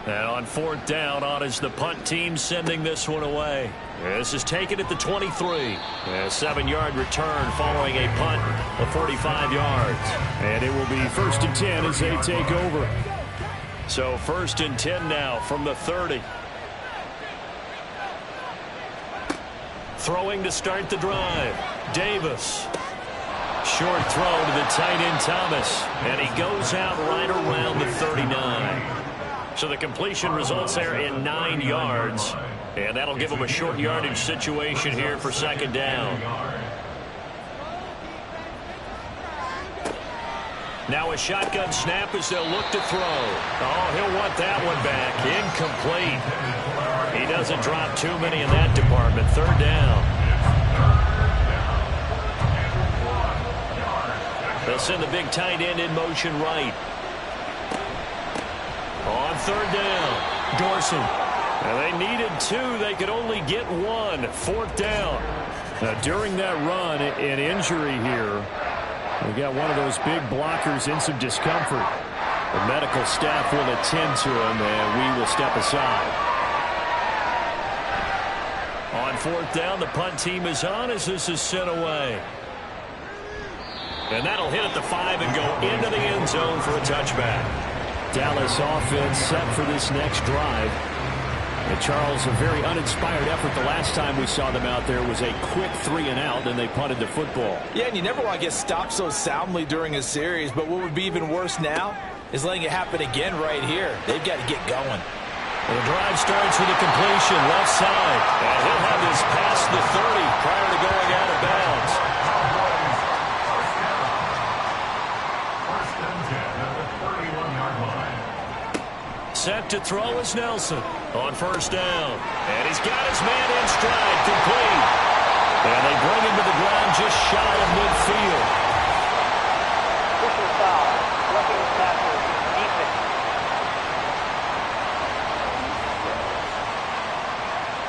And on fourth down, on is the punt team sending this one away. This is taken at the 23. A 7-yard return following a punt of 45 yards. And it will be 1st and 10 as they take over. So 1st and 10 now from the 30. Throwing to start the drive. Davis. Short throw to the tight end Thomas. And he goes out right around the 39. So the completion results there in 9 yards. And that'll give them a short yardage situation here for second down. Now a shotgun snap as they'll look to throw. Oh, he'll want that one back. Incomplete. He doesn't drop too many in that department. 3rd down. They'll send the big tight end in motion right. On 3rd down, Dorsey. And they needed 2. They could only get 1. 4th down. Now, during that run, an injury here. We got one of those big blockers in some discomfort. The medical staff will attend to him, and we will step aside. On 4th down, the punt team is on as this is sent away. And that'll hit at the 5 and go into the end zone for a touchback. Dallas offense set for this next drive. And Charles, a very uninspired effort. The last time we saw them out there was a quick 3 and out, and they punted the football. Yeah, and you never want to get stopped so soundly during a series, but what would be even worse now is letting it happen again right here. They've got to get going. Well, the drive starts with a completion left side. And he'll have this past the 30 prior to going out of bounds. Set to throw is Nelson on 1st down. And he's got his man in stride, complete. And they bring him to the ground just shy of midfield. Official foul, blocking the tackle, defense.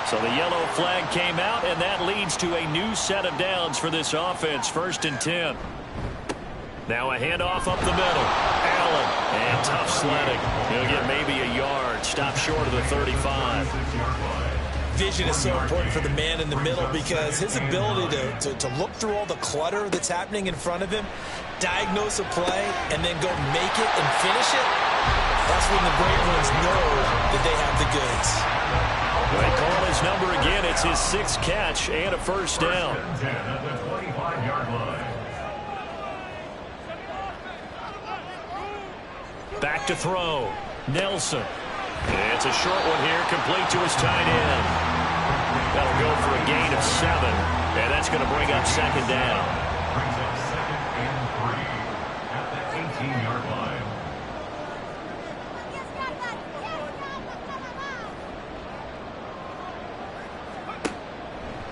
So the yellow flag came out, and that leads to a new set of downs for this offense. 1st and 10. Now a handoff up the middle. Allen, and tough sledding. He'll get maybe a yard. Stop short of the 35. Vision is so important for the man in the middle because his ability to look through all the clutter that's happening in front of him, diagnose a play, and then go make it and finish it, that's when the great ones know that they have the goods. They call his number again. It's his 6th catch and a 1st down. Back to throw. Nelson. It's a short one here, complete to his tight end. That'll go for a gain of 7, and that's going to bring up second down. Brings up 2nd and 3 at the 18-yard line.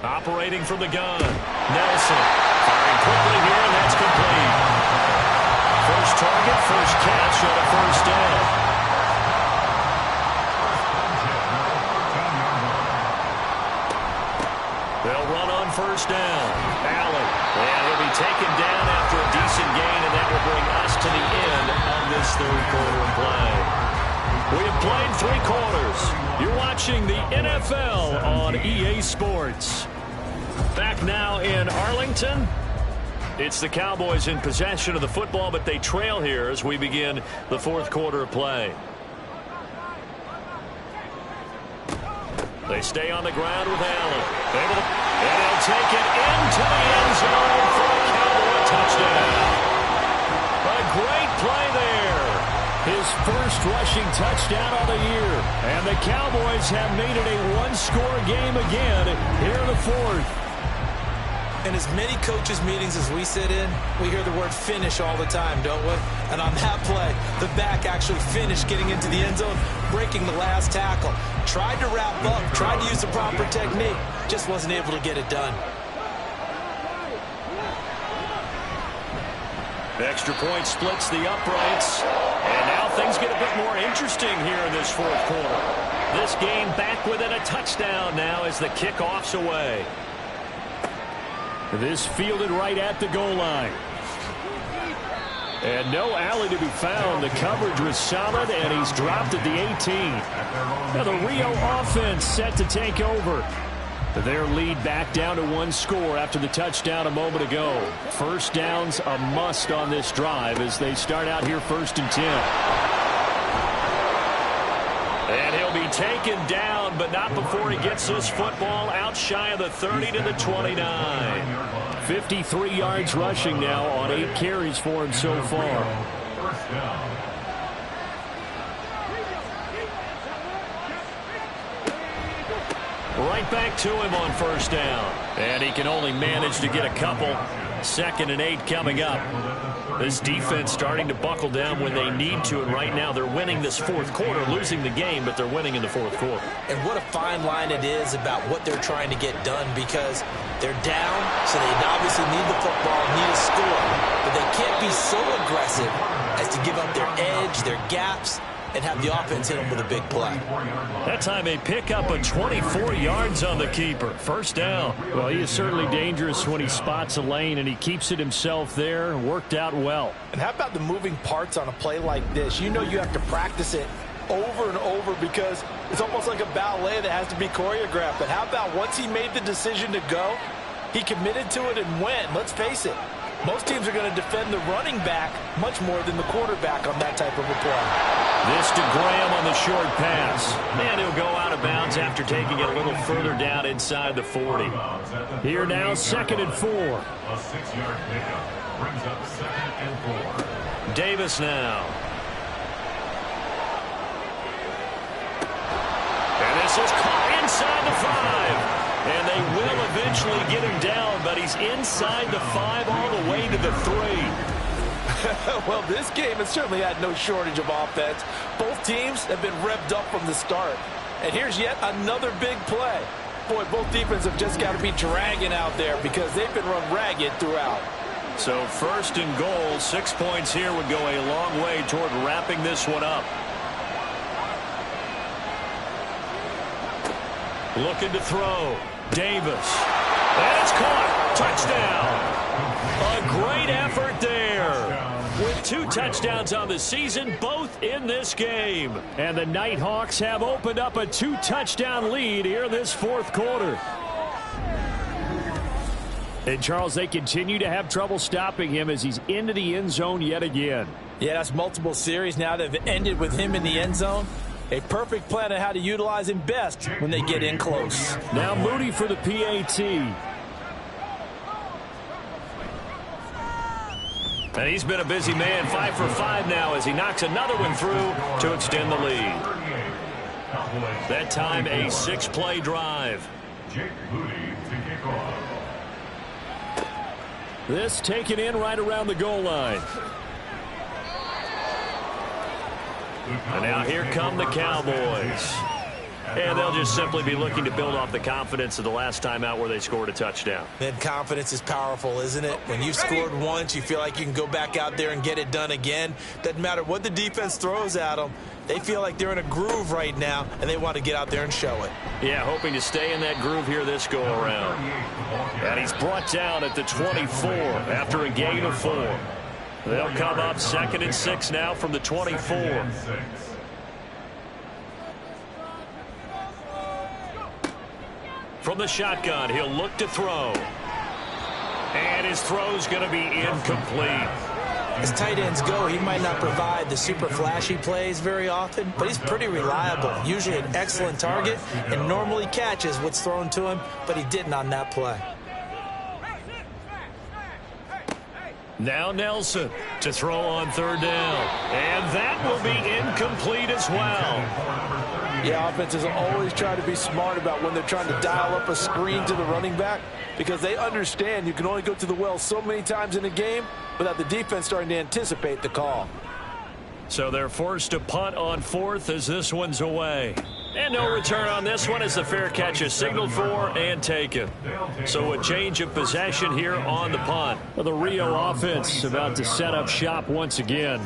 Operating from the gun. Nelson. Firing quickly here, and that's complete. First target, first catch on a 1st down. They'll run on 1st down. Allen. And he'll be taken down after a decent gain, and that will bring us to the end of this 3rd quarter of play. We have played 3 quarters. You're watching the NFL on EA Sports. Back now in Arlington. It's the Cowboys in possession of the football, but they trail here as we begin the 4th quarter of play. They stay on the ground with Allen. And he'll take it into the end zone for a Cowboy touchdown. A great play there. His first rushing touchdown of the year. And the Cowboys have made it a 1-score game again here in the 4th. In as many coaches' meetings as we sit in, we hear the word finish all the time, don't we? And on that play, the back actually finished getting into the end zone, breaking the last tackle. Tried to wrap up, tried to use the proper technique, just wasn't able to get it done. Extra point splits the uprights. And now things get a bit more interesting here in this fourth quarter. This game back within a touchdown now as the kickoff's away. This fielded right at the goal line. And no alley to be found. The coverage was solid, and he's dropped at the 18. Now the Rio offense set to take over. Their lead back down to one score after the touchdown a moment ago. First down's a must on this drive as they start out here 1st and 10. And he'll be taken down, but not before he gets this football out shy of the 30 to the 29. 53 yards rushing now on 8 carries for him so far. First down. Right back to him on first down. And he can only manage to get a couple. 2nd and 8 coming up. This defense starting to buckle down when they need to, and right now they're winning this fourth quarter, losing the game, but they're winning in the fourth quarter. And what a fine line it is about what they're trying to get done, because they're down, so they obviously need the football, need a score, but they can't be so aggressive as to give up their edge, their gaps, and have the offense hit them with a big play. That time they pick up a 24 yards on the keeper. First down. Well, he is certainly dangerous when he spots a lane, and he keeps it himself there. Worked out well. And how about the moving parts on a play like this? You know you have to practice it over and over because it's almost like a ballet that has to be choreographed. But how about once he made the decision to go, he committed to it and went. Let's face it, most teams are going to defend the running back much more than the quarterback on that type of a play. This to Graham on the short pass. And he'll go out of bounds after taking it a little further down inside the 40. Here now, 2nd and 4. A 6-yard pickup brings up 2nd and 4. Davis now. And this is caught inside the 5. And they will eventually get him down, but he's inside the 5 all the way to the 3. Well, this game has certainly had no shortage of offense. Both teams have been revved up from the start. And here's yet another big play. Boy, both defenses have just got to be dragging out there because they've been run ragged throughout. So 1st and goal, 6 points here would go a long way toward wrapping this one up. Looking to throw. Davis. And it's caught. Touchdown. A great effort there. With 2 touchdowns on the season, both in this game. And the Nighthawks have opened up a 2-touchdown lead here in this fourth quarter. And, Charles, they continue to have trouble stopping him as he's into the end zone yet again. Yeah, that's multiple series now that have ended with him in the end zone. A perfect plan on how to utilize him best when they get in close. Now Moody for the PAT. And he's been a busy man, 5 for 5 now as he knocks another one through to extend the lead. That time a 6-play drive. Jake Moody to kick off. This taken in right around the goal line. And now here come the Cowboys. And they'll just simply be looking to build off the confidence of the last time out where they scored a touchdown. Then confidence is powerful, isn't it? When you've scored once, you feel like you can go back out there and get it done again. Doesn't matter what the defense throws at them. They feel like they're in a groove right now, and they want to get out there and show it. Yeah, hoping to stay in that groove here this go-around. And he's brought down at the 24 after a gain of 4. They'll come up 2nd and 6 now from the 24. From the shotgun, he'll look to throw. And his throw's going to be incomplete. As tight ends go, he might not provide the super flashy plays very often, but he's pretty reliable. Usually an excellent target and normally catches what's thrown to him, but he didn't on that play. Now Nelson to throw on third down. And that will be incomplete as well. Yeah, offenses always try to be smart about when they're trying to dial up a screen to the running back because they understand you can only go to the well so many times in a game without the defense starting to anticipate the call. So they're forced to punt on fourth as this one's away. And no return on this one as the fair catch is signaled for and taken. So a change of possession here on the punt. Well, the Rio offense about to set up shop once again.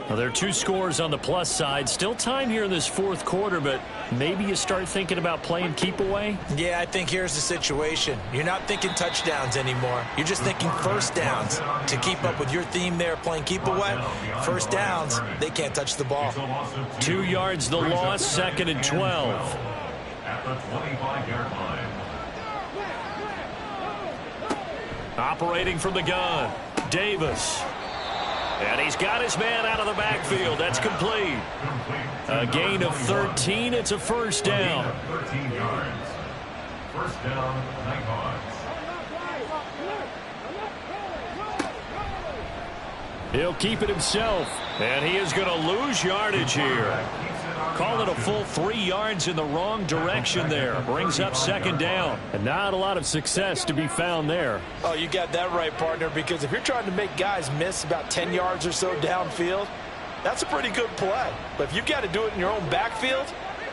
Well, there are 2 scores on the plus side. Still time here in this fourth quarter, but maybe you start thinking about playing keep away? Yeah, I think here's the situation. You're not thinking touchdowns anymore. You're just thinking first downs. To keep up with your theme there, playing keep away, first downs, they can't touch the ball. 2 yards the loss, 2nd and 12. At the 25-yard line. Operating from the gun, Davis. And he's got his man out of the backfield. That's complete. A gain of 13. It's a first down. 13 yards. First down, Nighthawks. He'll keep it himself. And he is going to lose yardage here. Call it a full 3 yards in the wrong direction there. Brings up 2nd down. And not a lot of success to be found there. Oh, you got that right, partner, because if you're trying to make guys miss about 10 yards or so downfield, that's a pretty good play. But if you've got to do it in your own backfield,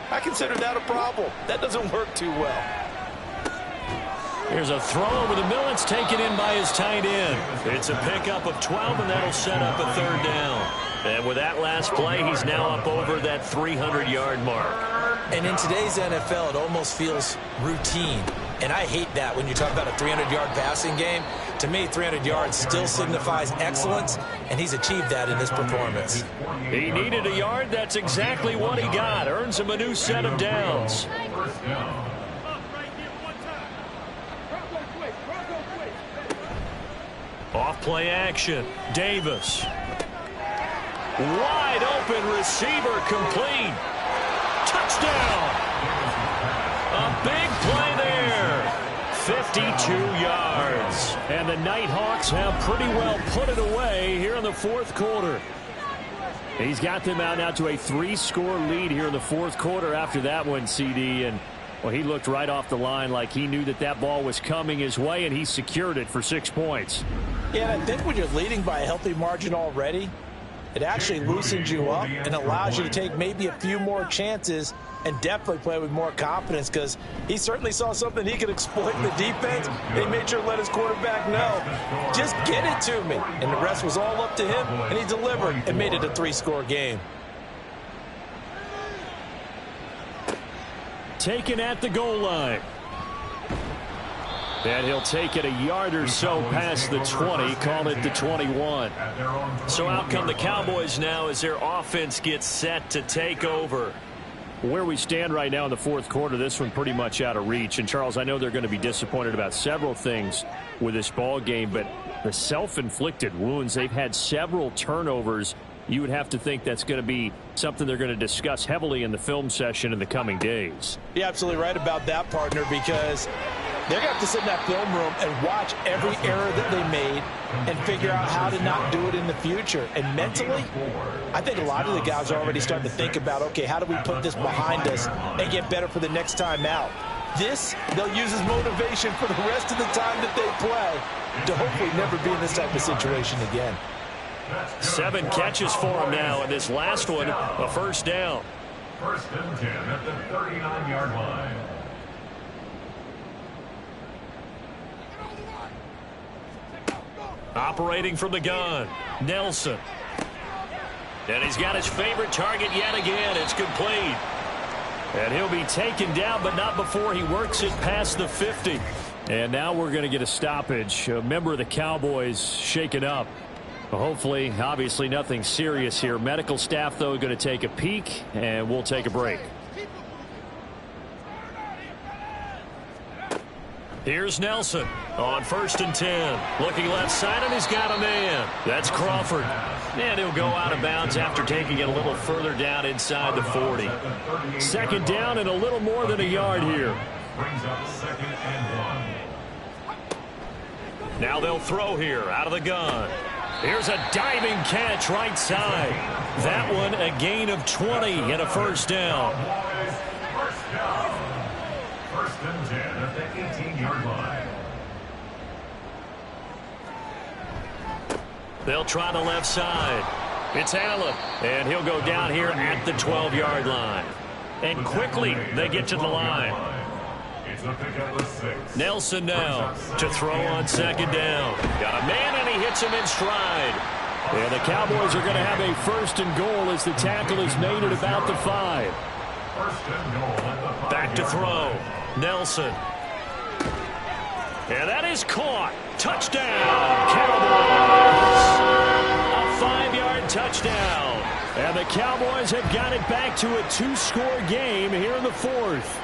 I consider that a problem. That doesn't work too well. Here's a throw over the middle. It's taken in by his tight end. It's a pickup of 12, and that'll set up a 3rd down. And with that last play, he's now up over that 300-yard mark. And in today's NFL, it almost feels routine. And I hate that when you talk about a 300-yard passing game. To me, 300 yards still signifies excellence, and he's achieved that in this performance. He needed a yard. That's exactly what he got. Earns him a new set of downs. Off play action. Davis. Wide open receiver complete. Touchdown. A big play there. 52 yards. And the Nighthawks have pretty well put it away here in the fourth quarter. He's got them out now to a 3-score lead here in the fourth quarter after that one, CD. And well, he looked right off the line like he knew that that ball was coming his way, and he secured it for 6 points. Yeah, and I think when you're leading by a healthy margin already, it actually loosens you up and allows you to take maybe a few more chances and definitely play with more confidence because he certainly saw something he could exploit in the defense. They made sure to let his quarterback know, just get it to me. And the rest was all up to him, and he delivered and made it a 3-score game. Taken at the goal line. And he'll take it a yard or so past the 20, call it the 21. So out come the Cowboys now as their offense gets set to take over. Where we stand right now in the fourth quarter, this one pretty much out of reach. And, Charles, I know they're going to be disappointed about several things with this ball game, but the self-inflicted wounds, they've had several turnovers. You would have to think that's going to be something they're going to discuss heavily in the film session in the coming days. You're absolutely right about that, partner, because they're going to have to sit in that film room and watch every error that they made and figure out how to not do it in the future. And mentally, I think a lot of the guys are already starting to think about, okay, how do we put this behind us and get better for the next time out? This, they'll use as motivation for the rest of the time that they play to hopefully never be in this type of situation again. 7 catches for him now, and this last one, a first down. First and 10 at the 39-yard line. Operating from the gun, Nelson. And he's got his favorite target yet again. It's complete. And he'll be taken down, but not before he works it past the 50. And now we're going to get a stoppage. A member of the Cowboys shaken up. Hopefully, obviously nothing serious here. Medical staff, though, going to take a peek, and we'll take a break. Here's Nelson on 1st and 10. Looking left side, and he's got a man. That's Crawford. And he'll go out of bounds after taking it a little further down inside the 40. Second down and a little more than a yard here. Brings up 2nd and 1. Now they'll throw here out of the gun. Here's a diving catch right side. That one a gain of 20 and a first down. First down. First and 10 at the 18-yard line. They'll try the left side. It's Allen, and he'll go down here at the 12-yard line. And quickly they get to the line. It's a pickup of 6. Nelson now to throw on second down. Got a man, and he hits him in stride. And the Cowboys are going to have a first and goal as the tackle is made at about the 5. First and goal at the 5. Back to throw. Nelson. And that is caught. Touchdown, Cowboys. A 5-yard touchdown. And the Cowboys have got it back to a 2-score game here in the 4th.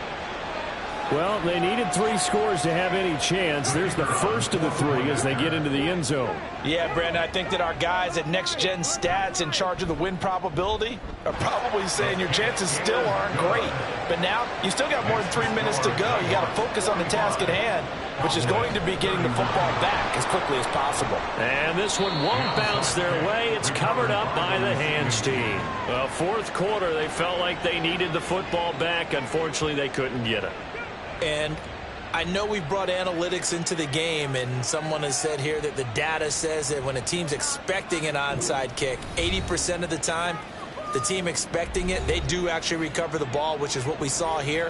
Well, they needed 3 scores to have any chance. There's the first of the 3 as they get into the end zone. Yeah, Brandon, I think that our guys at Next Gen Stats in charge of the win probability are probably saying your chances still aren't great. But now you still got more than 3 minutes to go. You got to focus on the task at hand, which is going to be getting the football back as quickly as possible. And this one won't bounce their way. It's covered up by the hands team. Well, 4th quarter, they felt like they needed the football back. Unfortunately, they couldn't get it. And I know we brought analytics into the game, and someone has said here that the data says that when a team's expecting an onside kick, 80% of the time, the team expecting it, they do actually recover the ball, which is what we saw here.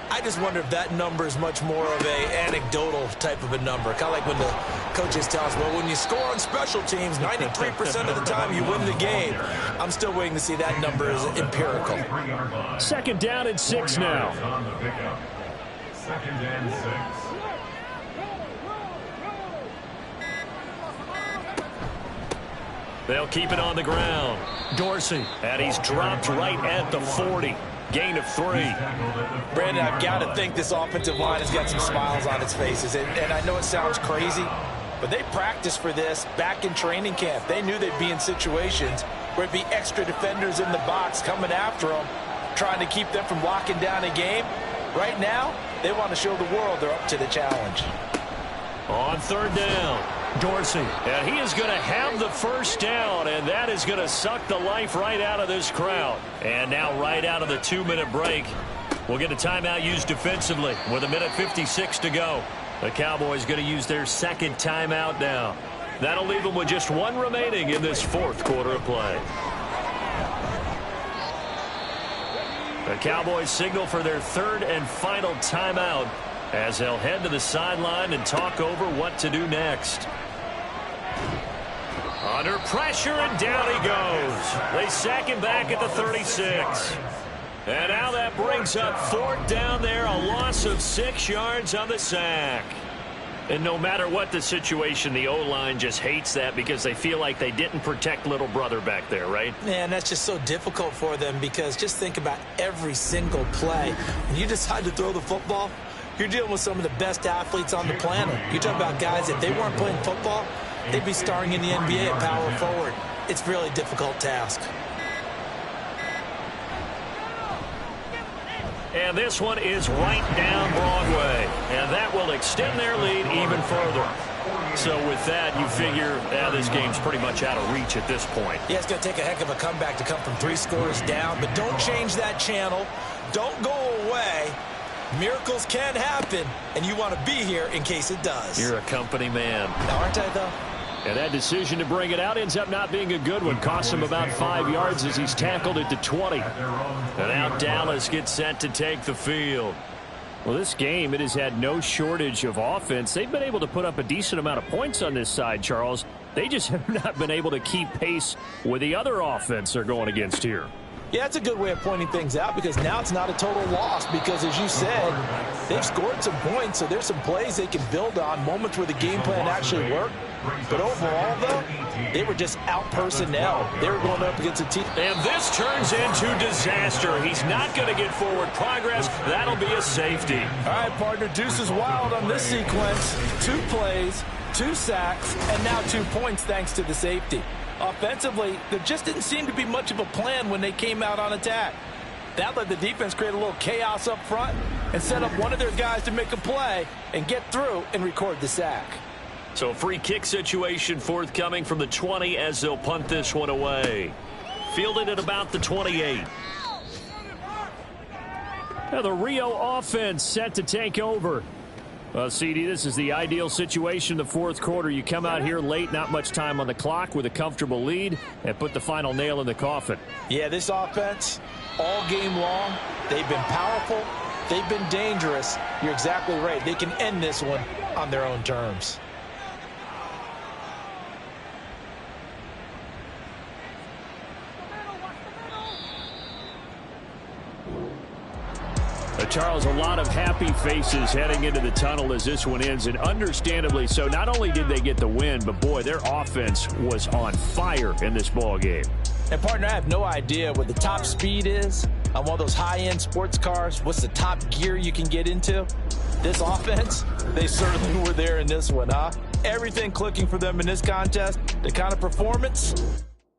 I just wonder if that number is much more of a anecdotal type of a number. Kind of like when the coaches tell us, well, when you score on special teams, 93% of the time you win the game. I'm still waiting to see that number as empirical. Second down and 6 now. Second and 6. They'll keep it on the ground. Dorsey, and he's dropped right at the 40. Gain of 3. Brandon, I've got to think this offensive line has got some smiles on its faces. And I know it sounds crazy, but they practiced for this back in training camp. They knew they'd be in situations where it'd be extra defenders in the box coming after them, trying to keep them from locking down a game. Right now, they want to show the world they're up to the challenge. On 3rd down, Dorsey. And he is going to have the first down, and that is going to suck the life right out of this crowd. And now right out of the 2-minute break, we'll get a timeout used defensively with 1:56 to go. The Cowboys going to use their 2nd timeout now. That'll leave them with just 1 remaining in this 4th quarter of play. The Cowboys signal for their 3rd and final timeout as they'll head to the sideline and talk over what to do next. Under pressure, and down he goes. They sack him back at the 36. And now that brings up 4th down there, a loss of 6 yards on the sack. And no matter what the situation, the O-line just hates that because they feel like they didn't protect little brother back there, right? Man, that's just so difficult for them because just think about every single play. When you decide to throw the football, you're dealing with some of the best athletes on the planet. You talk about guys, if they weren't playing football, they'd be starring in the NBA at power forward. It's a really difficult task. And this one is right down Broadway. And that will extend their lead even further. So with that, you figure this game's pretty much out of reach at this point. Yeah, it's going to take a heck of a comeback to come from 3 scores down. But don't change that channel. Don't go away. Miracles can happen, and you want to be here in case it does. You're a company man. Aren't I, though? And that decision to bring it out ends up not being a good one. Costs him about 5 yards as he's tackled at the 20. And now Dallas gets set to take the field. Well, this game, it has had no shortage of offense. They've been able to put up a decent amount of points on this side, Charles. They just have not been able to keep pace with the other offense they're going against here. Yeah, that's a good way of pointing things out because now it's not a total loss because, as you said, they've scored some points, so there's some plays they can build on, moments where the game plan actually worked. But overall, though, they were just out personnel. They were going up against a team. And this turns into disaster. He's not going to get forward progress. That'll be a safety. All right, partner, deuce is wild on this sequence. 2 plays, 2 sacks, and now 2 points thanks to the safety. Offensively, there just didn't seem to be much of a plan when they came out on attack. That let the defense create a little chaos up front and set up one of their guys to make a play and get through and record the sack. So a free kick situation forthcoming from the 20 as they'll punt this one away. Fielded at about the 28. Now the Rio offense set to take over. Well, CD, this is the ideal situation in the fourth quarter. You come out here late, not much time on the clock with a comfortable lead, and put the final nail in the coffin. Yeah, this offense, all game long, they've been powerful, they've been dangerous. You're exactly right. They can end this one on their own terms. Charles, a lot of happy faces heading into the tunnel as this one ends, and understandably so. Not only did they get the win, but boy, their offense was on fire in this ball game. And partner, I have no idea what the top speed is on one of those high-end sports cars. What's the top gear you can get into? This offense, they certainly were there in this one, huh? Everything clicking for them in this contest, the kind of performance,